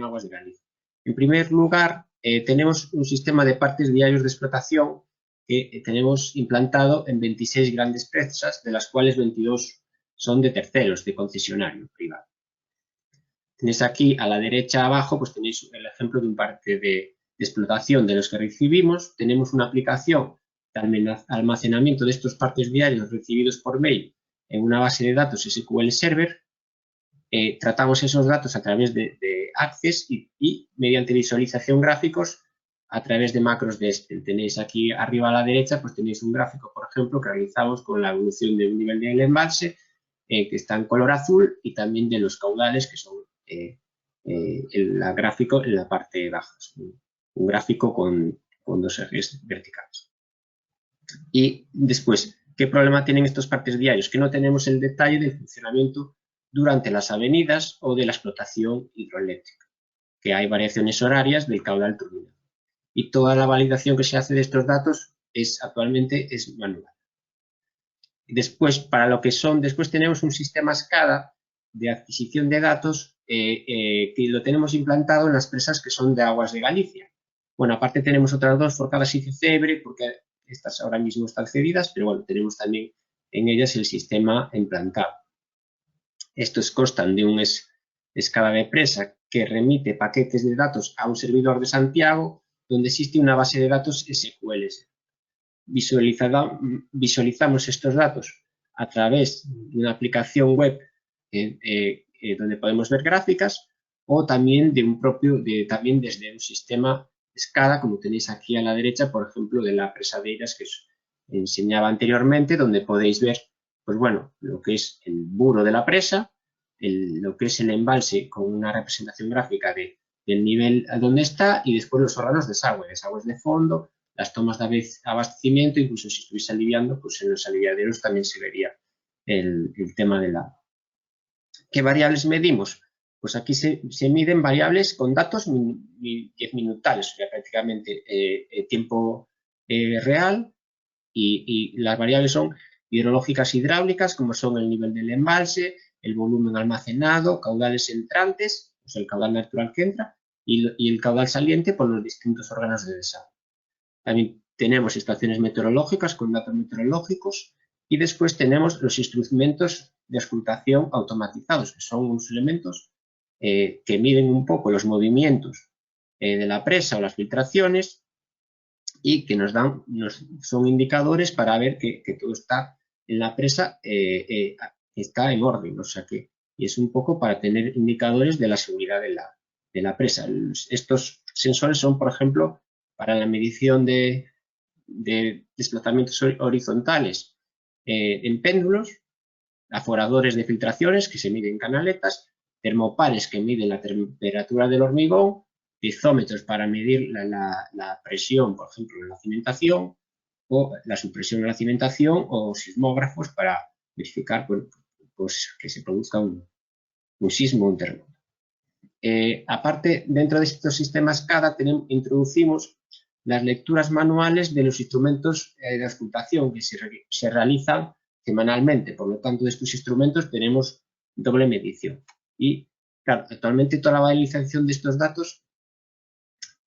Aguas de Galicia. En primer lugar, tenemos un sistema de partes diarios de explotación que tenemos implantado en 26 grandes presas, de las cuales 22 son de terceros, de concesionario privado. Tenéis aquí a la derecha abajo, pues tenéis el ejemplo de un parte de explotación de los que recibimos. Tenemos una aplicación de almacenamiento de estos partes diarios recibidos por mail en una base de datos SQL Server. Tratamos esos datos a través de Access y mediante visualización gráficos a través de macros de Excel. Tenéis aquí arriba a la derecha, pues tenéis un gráfico, por ejemplo, que realizamos con la evolución de un nivel del embalse, que está en color azul, y también de los caudales, que son el gráfico en la parte baja. Es un gráfico con dos ejes verticales. Y después, ¿qué problema tienen estos partes diarios? Que no tenemos el detalle del funcionamiento durante las avenidas o de la explotación hidroeléctrica, que hay variaciones horarias del caudal turbinado. Y toda la validación que se hace de estos datos actualmente es manual. Y después, después tenemos un sistema SCADA de adquisición de datos que lo tenemos implantado en las presas que son de Aguas de Galicia. Bueno, aparte tenemos otras dos, Forcadas y Cebre, porque estas ahora mismo están cedidas, pero bueno, tenemos también en ellas el sistema implantado. Estos constan de un SCADA de presa que remite paquetes de datos a un servidor de Santiago, donde existe una base de datos SQL. Visualizamos estos datos a través de una aplicación web donde podemos ver gráficas, o también también desde un sistema SCADA, como tenéis aquí a la derecha, por ejemplo, de la presa de Eiras que os enseñaba anteriormente, donde podéis ver, pues bueno, lo que es el muro de la presa, lo que es el embalse con una representación gráfica del nivel a donde está, y después los órganos de desagües de fondo, las tomas de abastecimiento, incluso si estuviese aliviando, pues en los aliviaderos también se vería el tema del agua. ¿Qué variables medimos? Pues aquí se miden variables con datos 10 minutales, o sea, prácticamente tiempo real, y las variables son hidrológicas hidráulicas, como son el nivel del embalse, el volumen almacenado, caudales entrantes, pues el caudal natural que entra, y el caudal saliente por los distintos órganos de desagüe. También tenemos estaciones meteorológicas con datos meteorológicos y después tenemos los instrumentos de auscultación automatizados, que son unos elementos que miden un poco los movimientos de la presa o las filtraciones y que son indicadores para ver que todo está en la presa, está en orden, o sea que y es un poco para tener indicadores de la seguridad de la presa. Estos sensores son, por ejemplo, para la medición de desplazamientos horizontales en péndulos, aforadores de filtraciones que se miden en canaletas, termopares que miden la temperatura del hormigón, piezometros para medir la presión, por ejemplo, en la cimentación, o la supresión de la cimentación, o sismógrafos para verificar pues, que se produzca un sismo o un terremoto. Aparte, dentro de estos sistemas CADA introducimos las lecturas manuales de los instrumentos de auscultación que se realizan semanalmente. Por lo tanto, de estos instrumentos tenemos doble medición. Y, claro, actualmente toda la validación de estos datos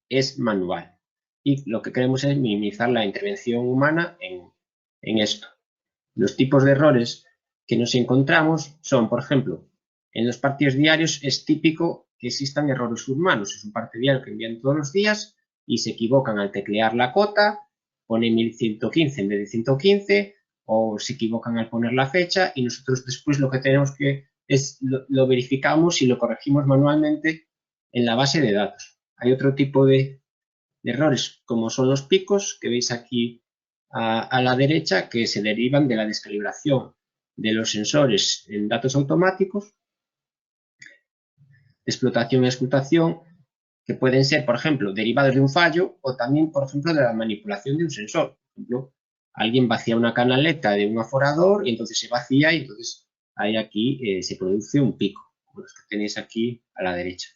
es manual. Y lo que queremos es minimizar la intervención humana en esto. Los tipos de errores que nos encontramos son, por ejemplo, en los partidos diarios es típico que existan errores humanos. Es un parte diario que envían todos los días y se equivocan al teclear la cota, ponen 1115 en vez de 115, o se equivocan al poner la fecha, y nosotros después lo que tenemos que es lo verificamos y lo corregimos manualmente en la base de datos. Hay otro tipo de errores, como son los picos, que veis aquí a la derecha, que se derivan de la descalibración de los sensores en datos automáticos, de explotación y explotación, que pueden ser, por ejemplo, derivados de un fallo o también, por ejemplo, de la manipulación de un sensor. Por ejemplo, alguien vacía una canaleta de un aforador y entonces se vacía y entonces ahí aquí se produce un pico, como los que tenéis aquí a la derecha.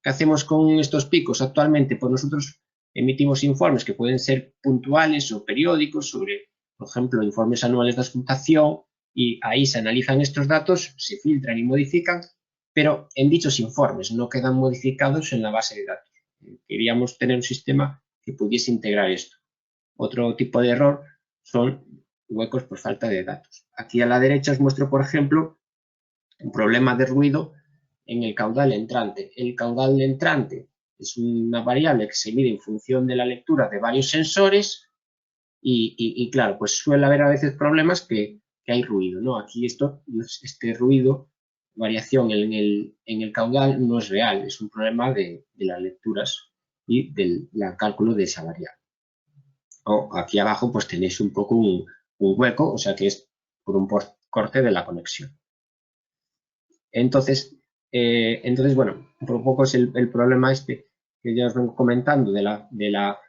¿Qué hacemos con estos picos actualmente? Pues nosotros emitimos informes que pueden ser puntuales o periódicos sobre, por ejemplo, informes anuales de auscultación, y ahí se analizan estos datos, se filtran y modifican, pero en dichos informes no quedan modificados en la base de datos. Queríamos tener un sistema que pudiese integrar esto. Otro tipo de error son huecos por falta de datos. Aquí a la derecha os muestro, por ejemplo, un problema de ruido en el caudal entrante. El caudal entrante es una variable que se mide en función de la lectura de varios sensores y claro, pues suele haber a veces problemas que hay ruido, ¿no? Aquí este ruido, variación en el caudal no es real, es un problema de las lecturas y del cálculo de esa variable. O aquí abajo pues tenéis un poco un hueco, o sea que es por un corte de la conexión. Entonces, bueno, un poco es el problema este que ya os vengo comentando de la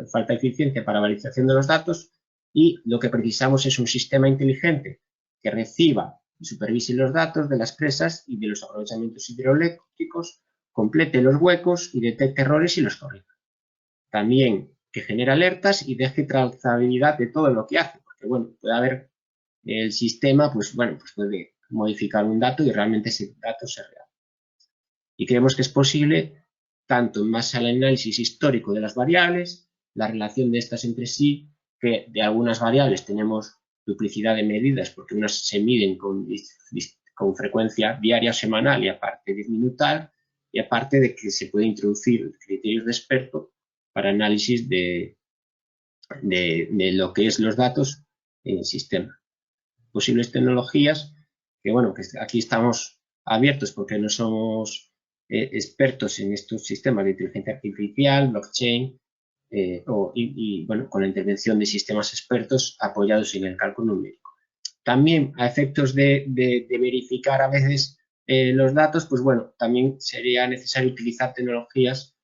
falta de eficiencia para validación de los datos, y lo que precisamos es un sistema inteligente que reciba y supervise los datos de las presas y de los aprovechamientos hidroeléctricos, complete los huecos y detecte errores y los corrija. También que genere alertas y deje trazabilidad de todo lo que hace, porque bueno, puede haber el sistema, pues bueno, pues puede modificar un dato y realmente ese dato sea real. Y creemos que es posible tanto en base al análisis histórico de las variables, la relación de estas entre sí, que de algunas variables tenemos duplicidad de medidas porque unas se miden con frecuencia diaria o semanal y aparte disminutal, y aparte de que se puede introducir criterios de experto para análisis de lo que es los datos en el sistema. Posibles tecnologías que, bueno, que aquí estamos abiertos porque no somos expertos en estos sistemas de inteligencia artificial, blockchain, bueno, con la intervención de sistemas expertos apoyados en el cálculo numérico. También a efectos de verificar a veces los datos, pues bueno, también sería necesario utilizar tecnologías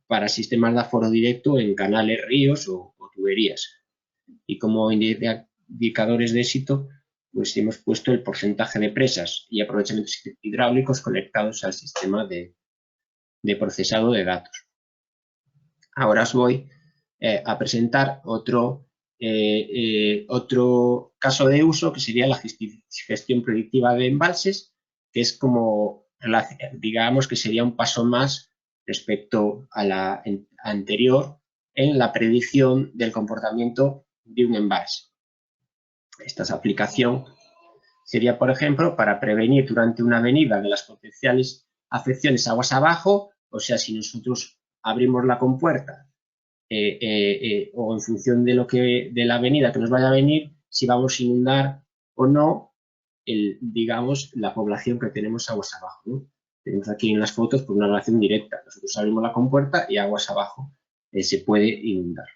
para sistemas de aforo directo en canales, ríos o tuberías. Y como indicadores de éxito, pues hemos puesto el porcentaje de presas y aprovechamientos hidráulicos conectados al sistema de procesado de datos. Ahora os voy a presentar otro caso de uso que sería la gestión predictiva de embalses, que es como, digamos que sería un paso más respecto a la anterior, en la predicción del comportamiento de un embalse. Esta aplicación sería, por ejemplo, para prevenir durante una avenida de las potenciales afecciones aguas abajo, o sea, si nosotros abrimos la compuerta o en función de la avenida que nos vaya a venir, si vamos a inundar o no, digamos, la población que tenemos aguas abajo, ¿no? Tenemos aquí en las fotos pues, una relación directa. Nosotros abrimos la compuerta y aguas abajo se puede inundar.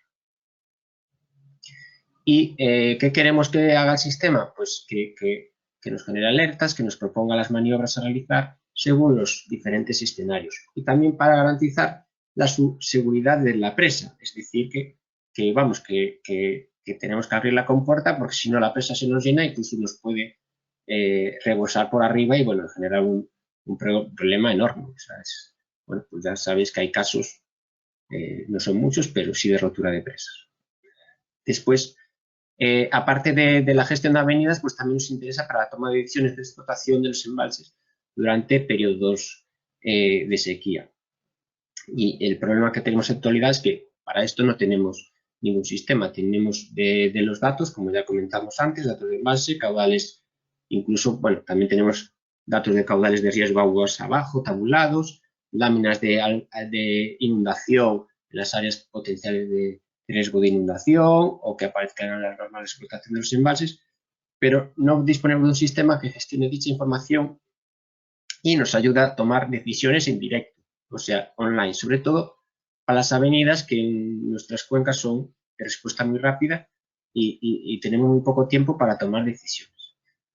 ¿Y qué queremos que haga el sistema? Pues que nos genere alertas, que nos proponga las maniobras a realizar según los diferentes escenarios. Y también para garantizar la seguridad de la presa. Es decir, que tenemos que abrir la compuerta porque si no la presa se nos llena y incluso nos puede rebosar por arriba y bueno, generar un problema enorme. O sea, bueno, pues ya sabéis que hay casos, no son muchos, pero sí de rotura de presas. Después, aparte de la gestión de avenidas, pues también nos interesa para la toma de decisiones de explotación de los embalses durante periodos de sequía. Y el problema que tenemos en actualidad es que para esto no tenemos ningún sistema. Tenemos de los datos, como ya comentamos antes, datos de embalse, caudales, incluso, bueno, también tenemos datos de caudales de riesgo aguas abajo, tabulados, láminas de inundación en las áreas potenciales de riesgo de inundación o que aparezcan en las normas de explotación de los embalses, pero no disponemos de un sistema que gestione dicha información y nos ayuda a tomar decisiones en directo, o sea, online, sobre todo para las avenidas que en nuestras cuencas son de respuesta muy rápida y tenemos muy poco tiempo para tomar decisiones.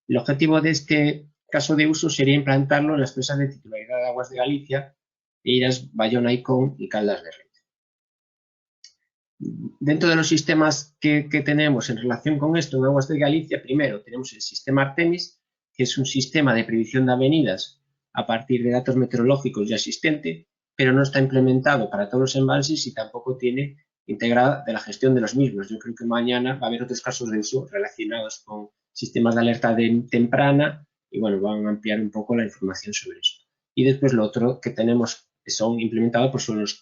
El objetivo de este caso de uso sería implantarlo en las presas de titularidad de Aguas de Galicia, Eiras, Bayona, Icón y Caldas de Rei. Dentro de los sistemas que tenemos en relación con esto en Aguas de Galicia, primero tenemos el sistema Artemis, que es un sistema de predicción de avenidas a partir de datos meteorológicos ya existente, pero no está implementado para todos los embalses y tampoco tiene integrada de la gestión de los mismos. Yo creo que mañana va a haber otros casos de uso relacionados con sistemas de alerta temprana y bueno, van a ampliar un poco la información sobre esto. Y después lo otro que tenemos que son implementados pues son los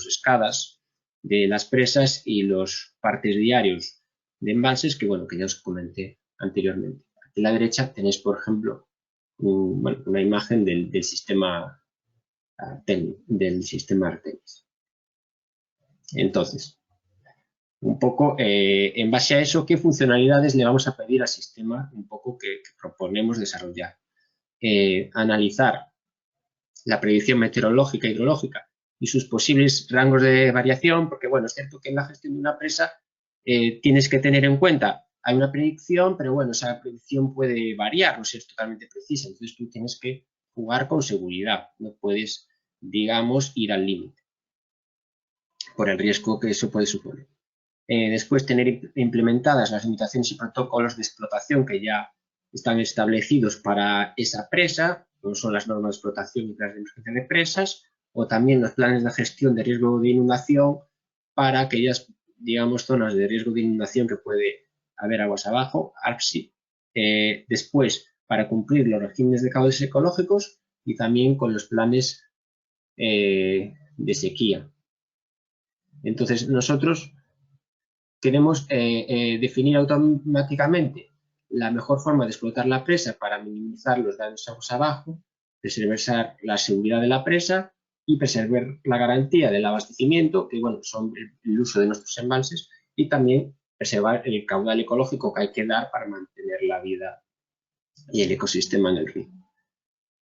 SCADAs de las presas y los partes diarios de embalses que, bueno, que ya os comenté anteriormente. Aquí a la derecha tenéis, por ejemplo, una imagen del sistema Artemis. Entonces, un poco en base a eso, ¿qué funcionalidades le vamos a pedir al sistema un poco que proponemos desarrollar? Analizar la predicción meteorológica e hidrológica y sus posibles rangos de variación, porque bueno, es cierto que en la gestión de una presa tienes que tener en cuenta, hay una predicción, pero bueno, esa predicción puede variar, no es totalmente precisa, entonces tú tienes que jugar con seguridad, no puedes, digamos, ir al límite por el riesgo que eso puede suponer. Después tener implementadas las limitaciones y protocolos de explotación que ya están establecidos para esa presa, como son las normas de explotación y planes de emergencia de presas, o también los planes de gestión de riesgo de inundación para aquellas, digamos, zonas de riesgo de inundación que puede haber aguas abajo, ARCSI. Después, para cumplir los regímenes de caudales ecológicos y también con los planes de sequía. Entonces, nosotros queremos definir automáticamente la mejor forma de explotar la presa para minimizar los daños aguas abajo, preservar la seguridad de la presa y preservar la garantía del abastecimiento, que bueno, son el uso de nuestros embalses, y también preservar el caudal ecológico que hay que dar para mantener la vida y el ecosistema en el río.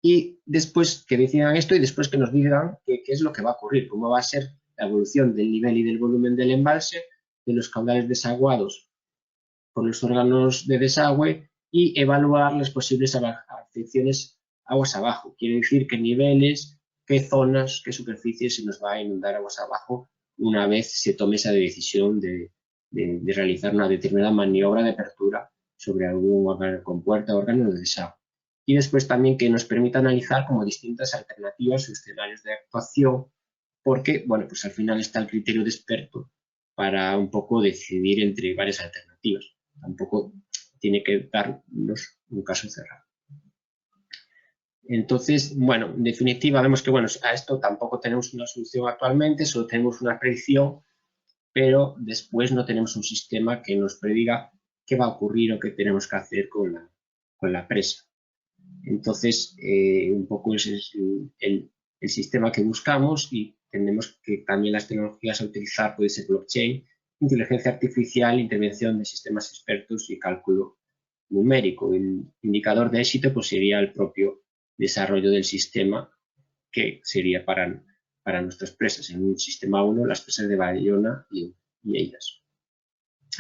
Y después que decidan esto y después que nos digan qué es lo que va a ocurrir, cómo va a ser la evolución del nivel y del volumen del embalse, de los caudales desaguados por los órganos de desagüe y evaluar las posibles afecciones aguas abajo. Quiere decir qué niveles, qué zonas, qué superficies se nos va a inundar aguas abajo una vez se tome esa decisión de realizar una determinada maniobra de apertura sobre algún órgano compuerta o órgano de desagüe. Y después también que nos permita analizar como distintas alternativas o escenarios de actuación, porque, bueno, pues al final está el criterio de experto para un poco decidir entre varias alternativas. Tampoco tiene que darnos un caso cerrado. Entonces, bueno, en definitiva vemos que, bueno, a esto tampoco tenemos una solución actualmente, solo tenemos una predicción pero después no tenemos un sistema que nos prediga qué va a ocurrir o qué tenemos que hacer con la presa. Entonces, un poco ese es el sistema que buscamos, y entendemos que también las tecnologías a utilizar puede ser blockchain, inteligencia artificial, intervención de sistemas expertos y cálculo numérico. El indicador de éxito pues sería el propio desarrollo del sistema, que sería para nuestras presas. En un sistema 1, las presas de Bayona y Eidas.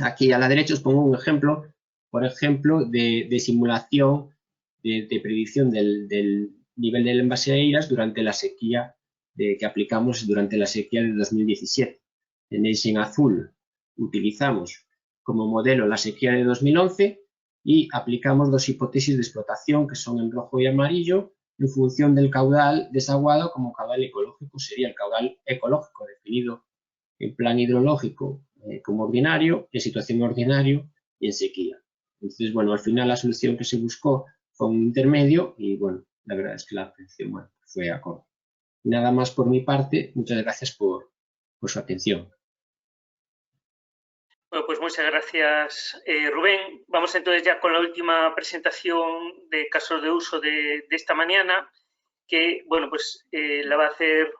Aquí a la derecha os pongo un ejemplo, por ejemplo, de simulación de predicción del nivel del embalse de Eiras durante la sequía que aplicamos durante la sequía de 2017. Tenéis en azul, utilizamos como modelo la sequía de 2011 y aplicamos dos hipótesis de explotación que son en rojo y amarillo en función del caudal desaguado como caudal ecológico. Sería el caudal ecológico definido en plan hidrológico como ordinario, en situación ordinario y en sequía. Entonces, bueno, al final la solución que se buscó fue un intermedio y, bueno, la verdad es que la atención, bueno, fue acorde. Nada más por mi parte. Muchas gracias por su atención. Bueno, pues muchas gracias, Rubén. Vamos entonces ya con la última presentación de casos de uso de esta mañana, que, bueno, pues la va a hacer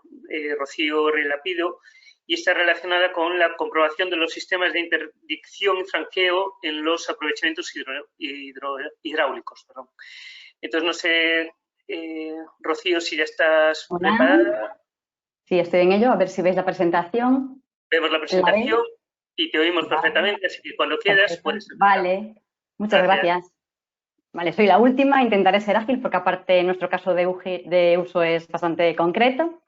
Rocío Relapido, y está relacionada con la comprobación de los sistemas de interdicción y franqueo en los aprovechamientos hidráulicos. Perdón. Entonces, no sé, Rocío, si ya estás preparada. Sí, estoy en ello. A ver si veis la presentación. Vemos la presentación y te oímos perfectamente, así que cuando quieras puedes empezar. Vale, muchas gracias. Vale, soy la última. Intentaré ser ágil porque aparte nuestro caso de uso es bastante concreto.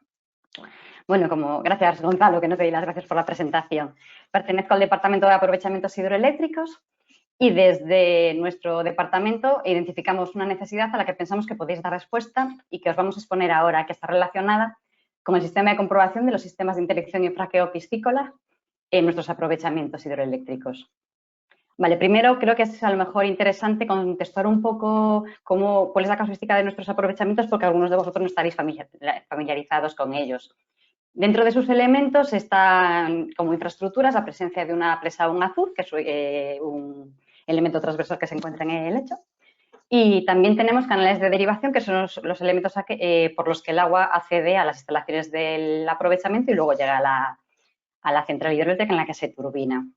Bueno, gracias Gonzalo, que no te di las gracias por la presentación. Pertenezco al Departamento de Aprovechamientos Hidroeléctricos y desde nuestro departamento identificamos una necesidad a la que pensamos que podéis dar respuesta y que os vamos a exponer ahora, que está relacionada con el sistema de comprobación de los sistemas de interdicción y franqueo piscícola en nuestros aprovechamientos hidroeléctricos. Vale, primero creo que es a lo mejor interesante contestar un poco cuál es la casuística de nuestros aprovechamientos, porque algunos de vosotros no estaréis familiarizados con ellos. Dentro de sus elementos están como infraestructuras la presencia de una presa o un azud, que es un elemento transversal que se encuentra en el lecho. Y también tenemos canales de derivación, que son los elementos por los que el agua accede a las instalaciones del aprovechamiento y luego llega a la central hidroeléctrica en la que se turbina.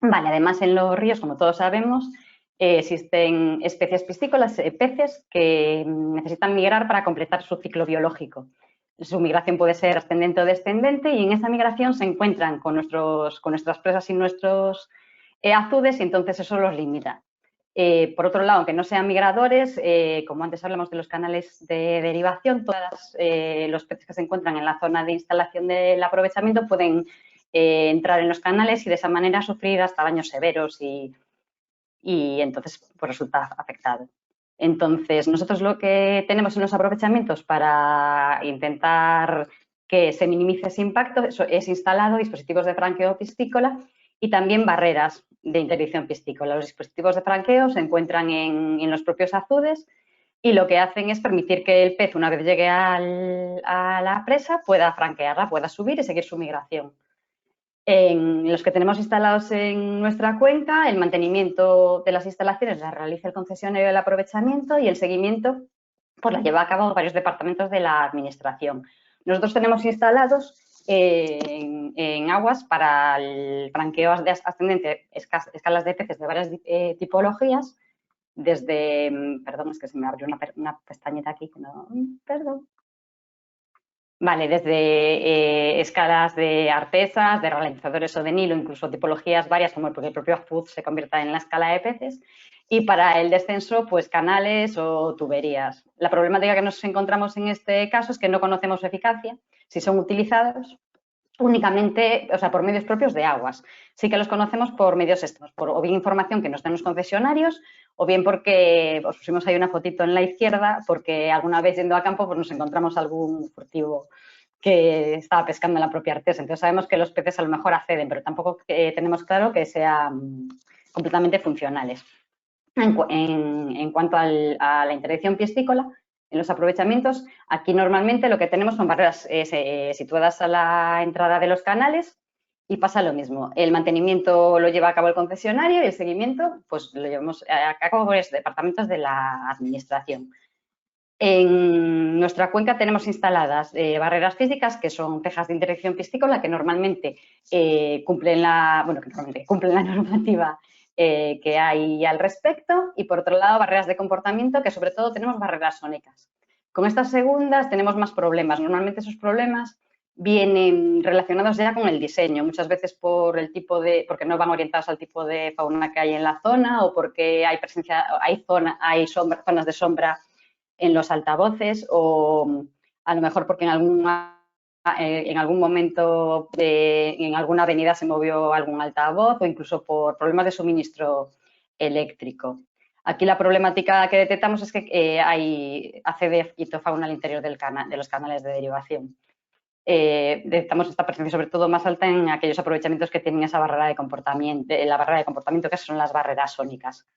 Vale, además en los ríos, como todos sabemos, existen especies piscícolas, peces que necesitan migrar para completar su ciclo biológico. Su migración puede ser ascendente o descendente y en esa migración se encuentran con nuestras presas y nuestros azudes y entonces eso los limita. Por otro lado, aunque no sean migradores, como antes hablamos de los canales de derivación, todos los peces que se encuentran en la zona de instalación del aprovechamiento pueden entrar en los canales y de esa manera sufrir hasta daños severos y entonces pues, resulta afectado. Entonces, nosotros lo que tenemos en los aprovechamientos para intentar que se minimice ese impacto es instalado dispositivos de franqueo piscícola y también barreras de interdicción piscícola. Los dispositivos de franqueo se encuentran en los propios azudes y lo que hacen es permitir que el pez, una vez llegue a la presa, pueda franquearla, pueda subir y seguir su migración. En los que tenemos instalados en nuestra cuenca, el mantenimiento de las instalaciones la realiza el concesionario del aprovechamiento y el seguimiento pues la lleva a cabo varios departamentos de la administración. Nosotros tenemos instalados en aguas para el franqueo ascendente escalas de peces de varias tipologías, desde, perdón, es que se me abrió una pestañita aquí, no, perdón. Vale, desde escalas de artesas, de ralentizadores o de Nilo, incluso tipologías varias como el propio azud se convierta en la escala de peces. Y para el descenso, pues canales o tuberías. La problemática que nos encontramos en este caso es que no conocemos su eficacia, si son utilizados únicamente, o sea, por medios propios de aguas. Sí que los conocemos por medios externos, por o bien información que nos dan los concesionarios, o bien porque os pusimos ahí una fotito en la izquierda, porque alguna vez yendo a campo pues nos encontramos algún furtivo que estaba pescando en la propia artesa. Entonces sabemos que los peces a lo mejor acceden, pero tampoco tenemos claro que sean completamente funcionales. En cuanto a la interdicción piscícola, en los aprovechamientos, aquí normalmente lo que tenemos son barreras situadas a la entrada de los canales Y pasa lo mismo, el mantenimiento lo lleva a cabo el concesionario y el seguimiento pues lo llevamos a cabo por los departamentos de la administración. En nuestra cuenca tenemos instaladas barreras físicas que son tejas de interacción piscícola que normalmente cumplen la normativa que hay al respecto, y por otro lado barreras de comportamiento, que sobre todo tenemos barreras sónicas. Con estas segundas tenemos más problemas. Normalmente esos problemas vienen relacionados ya con el diseño, muchas veces porque no van orientados al tipo de fauna que hay en la zona, o porque hay zonas de sombra en los altavoces, o a lo mejor porque en algún momento en alguna avenida se movió algún altavoz, o incluso por problemas de suministro eléctrico. Aquí la problemática que detectamos es que hay ACD y tofauna al interior de los canales de derivación. Detectamos esta presencia sobre todo más alta en aquellos aprovechamientos que tienen esa barrera de comportamiento, que son las barreras sónicas.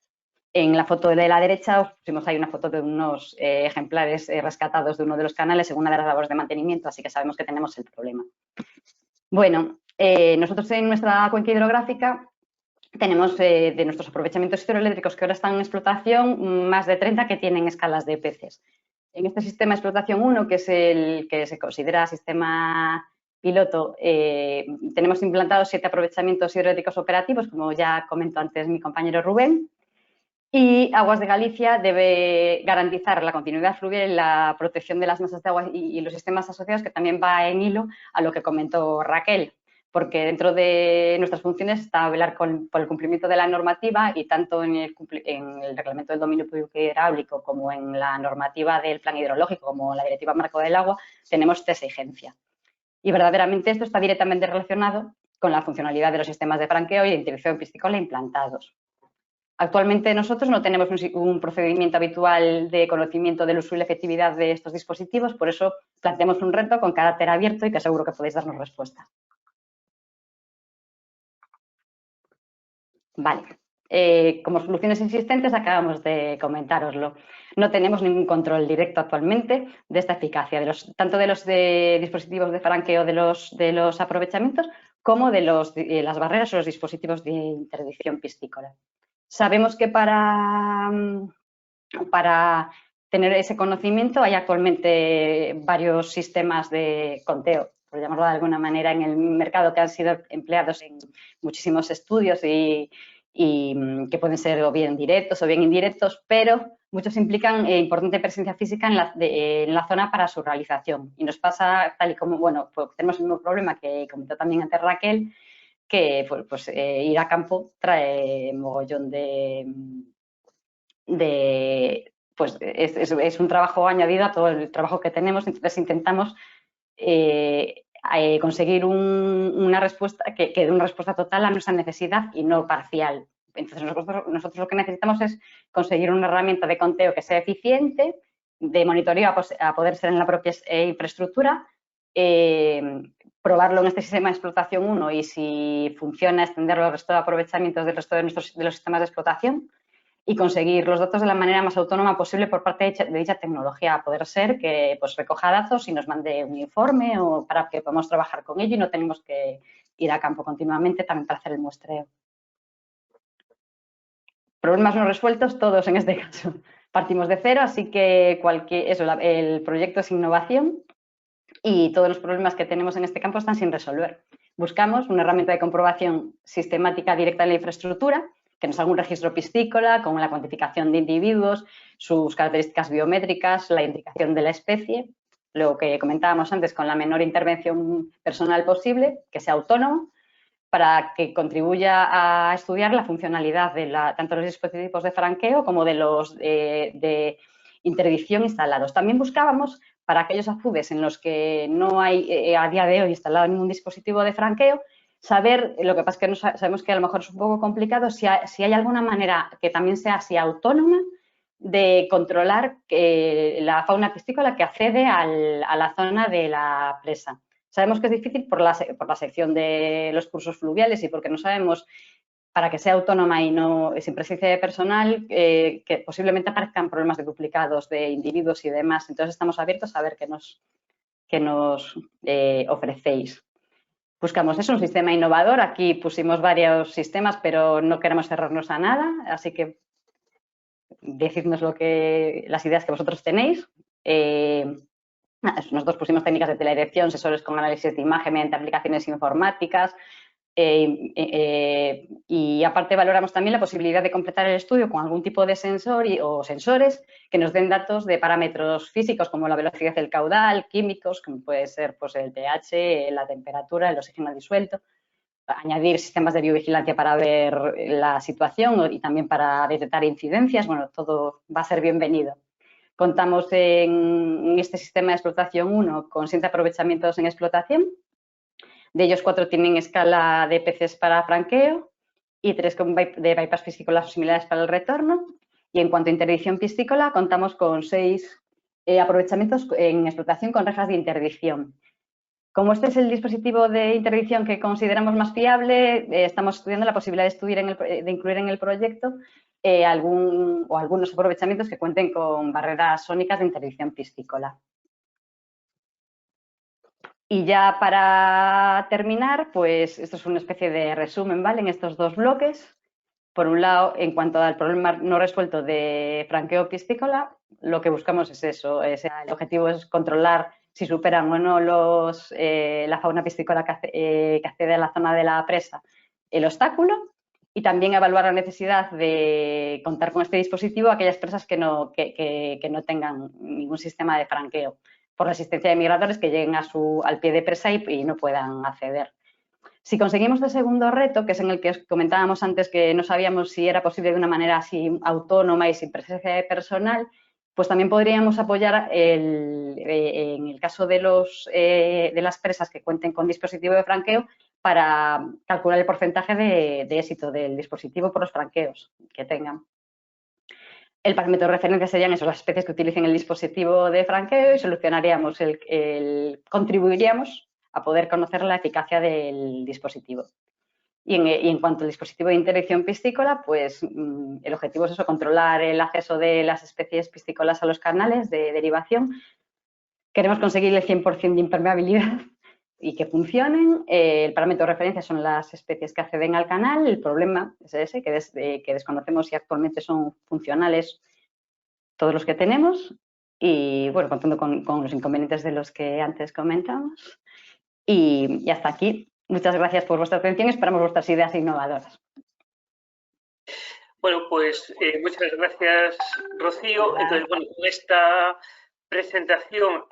En la foto de la derecha os pusimos ahí una foto de unos ejemplares rescatados de uno de los canales en una de las labores de mantenimiento, así que sabemos que tenemos el problema. Bueno, nosotros en nuestra cuenca hidrográfica tenemos de nuestros aprovechamientos hidroeléctricos que ahora están en explotación más de 30 que tienen escalas de peces. En este sistema de explotación 1, que es el que se considera sistema piloto, tenemos implantados 7 aprovechamientos hidroeléctricos operativos, como ya comentó antes mi compañero Rubén, y Aguas de Galicia debe garantizar la continuidad fluvial y la protección de las masas de agua y los sistemas asociados, que también va en hilo a lo que comentó Raquel, porque dentro de nuestras funciones está velar por el cumplimiento de la normativa, y tanto en el reglamento del dominio público hidráulico como en la normativa del plan hidrológico, como la directiva marco del agua, tenemos esta exigencia. Y verdaderamente esto está directamente relacionado con la funcionalidad de los sistemas de franqueo y de intervención piscícola implantados. Actualmente nosotros no tenemos un procedimiento habitual de conocimiento del uso y la efectividad de estos dispositivos, por eso planteamos un reto con carácter abierto y que seguro que podéis darnos respuesta. Vale, como soluciones existentes acabamos de comentároslo. No tenemos ningún control directo actualmente de esta eficacia, tanto de los dispositivos de franqueo de los aprovechamientos, como de las barreras o los dispositivos de interdicción piscícola. Sabemos que para tener ese conocimiento hay actualmente varios sistemas de conteo, por llamarlo de alguna manera, en el mercado, que han sido empleados en muchísimos estudios y que pueden ser o bien directos o bien indirectos, pero muchos implican importante presencia física en la zona para su realización. Y nos pasa tal y como, bueno, pues tenemos el mismo problema que comentó también antes Raquel, que pues, ir a campo trae mogollón pues es un trabajo añadido a todo el trabajo que tenemos. Entonces intentamos conseguir una respuesta que dé una respuesta total a nuestra necesidad y no parcial. Entonces nosotros lo que necesitamos es conseguir una herramienta de conteo que sea eficiente, de monitoreo a poder ser en la propia infraestructura, probarlo en este sistema de explotación 1 y, si funciona, extenderlo al resto de aprovechamientos del resto de los sistemas de explotación, y conseguir los datos de la manera más autónoma posible por parte de dicha tecnología. A poder ser que pues, recoja datos y nos mande un informe, o para que podamos trabajar con ello y no tenemos que ir a campo continuamente también para hacer el muestreo. Problemas no resueltos todos en este caso. Partimos de cero, así que el proyecto es innovación y todos los problemas que tenemos en este campo están sin resolver. Buscamos una herramienta de comprobación sistemática directa en la infraestructura, que nos haga un registro piscícola con la cuantificación de individuos, sus características biométricas, la indicación de la especie, lo que comentábamos antes, con la menor intervención personal posible, que sea autónomo, para que contribuya a estudiar la funcionalidad de tanto los dispositivos de franqueo como de los de interdicción instalados. También buscábamos, para aquellos AFUDES en los que no hay a día de hoy instalado ningún dispositivo de franqueo, saber, lo que pasa es que no sabemos que a lo mejor es un poco complicado, si hay alguna manera que también sea así autónoma de controlar la fauna piscícola que accede a la zona de la presa. Sabemos que es difícil por la sección de los cursos fluviales y porque no sabemos, para que sea autónoma y no sin presencia de personal, que posiblemente aparezcan problemas de duplicados de individuos y demás. Entonces estamos abiertos a ver qué nos ofrecéis. buscamos un sistema innovador. Aquí pusimos varios sistemas, pero no queremos cerrarnos a nada, así que decidnos las ideas que vosotros tenéis. Nosotros pusimos técnicas de teledirección, sensores con análisis de imagen mediante aplicaciones informáticas, y aparte valoramos también la posibilidad de completar el estudio con algún tipo de sensor o sensores que nos den datos de parámetros físicos como la velocidad del caudal, químicos, como puede ser pues, el pH, la temperatura, el oxígeno disuelto. Añadir sistemas de biovigilancia para ver la situación y también para detectar incidencias. Bueno, todo va a ser bienvenido. Contamos en este sistema de explotación 1 con 7 aprovechamientos en explotación. De ellos 4 tienen escala de peces para franqueo y 3 de bypass piscícolas o similares para el retorno. Y en cuanto a interdicción piscícola, contamos con 6 aprovechamientos en explotación con rejas de interdicción. Como este es el dispositivo de interdicción que consideramos más fiable, estamos estudiando la posibilidad de incluir en el proyecto algunos aprovechamientos que cuenten con barreras sónicas de interdicción piscícola. Y ya para terminar, pues esto es una especie de resumen, ¿vale? En estos 2 bloques. Por un lado, en cuanto al problema no resuelto de franqueo piscícola, lo que buscamos es eso. El objetivo es controlar si superan o no la fauna piscícola que accede a la zona de la presa el obstáculo, y también evaluar la necesidad de contar con este dispositivo a aquellas presas que no tengan ningún sistema de franqueo, por la existencia de migradores que lleguen al pie de presa y no puedan acceder. Si conseguimos el segundo reto, que es en el que os comentábamos antes que no sabíamos si era posible de una manera así autónoma y sin presencia de personal, pues también podríamos apoyar en el caso de las presas que cuenten con dispositivo de franqueo para calcular el porcentaje de éxito del dispositivo por los franqueos que tengan. El parámetro de referencia serían las especies que utilicen el dispositivo de franqueo y contribuiríamos a poder conocer la eficacia del dispositivo. Y en cuanto al dispositivo de interdicción piscícola, pues el objetivo es eso, controlar el acceso de las especies piscícolas a los canales de derivación. Queremos conseguir el 100% de impermeabilidad y que funcionen. El parámetro de referencia son las especies que acceden al canal. El problema es ese, que desconocemos si actualmente son funcionales todos los que tenemos. Y bueno, contando con los inconvenientes de los que antes comentamos. Y hasta aquí. Muchas gracias por vuestra atención y esperamos vuestras ideas innovadoras. Bueno, pues muchas gracias, Rocío. Entonces, bueno, con esta presentación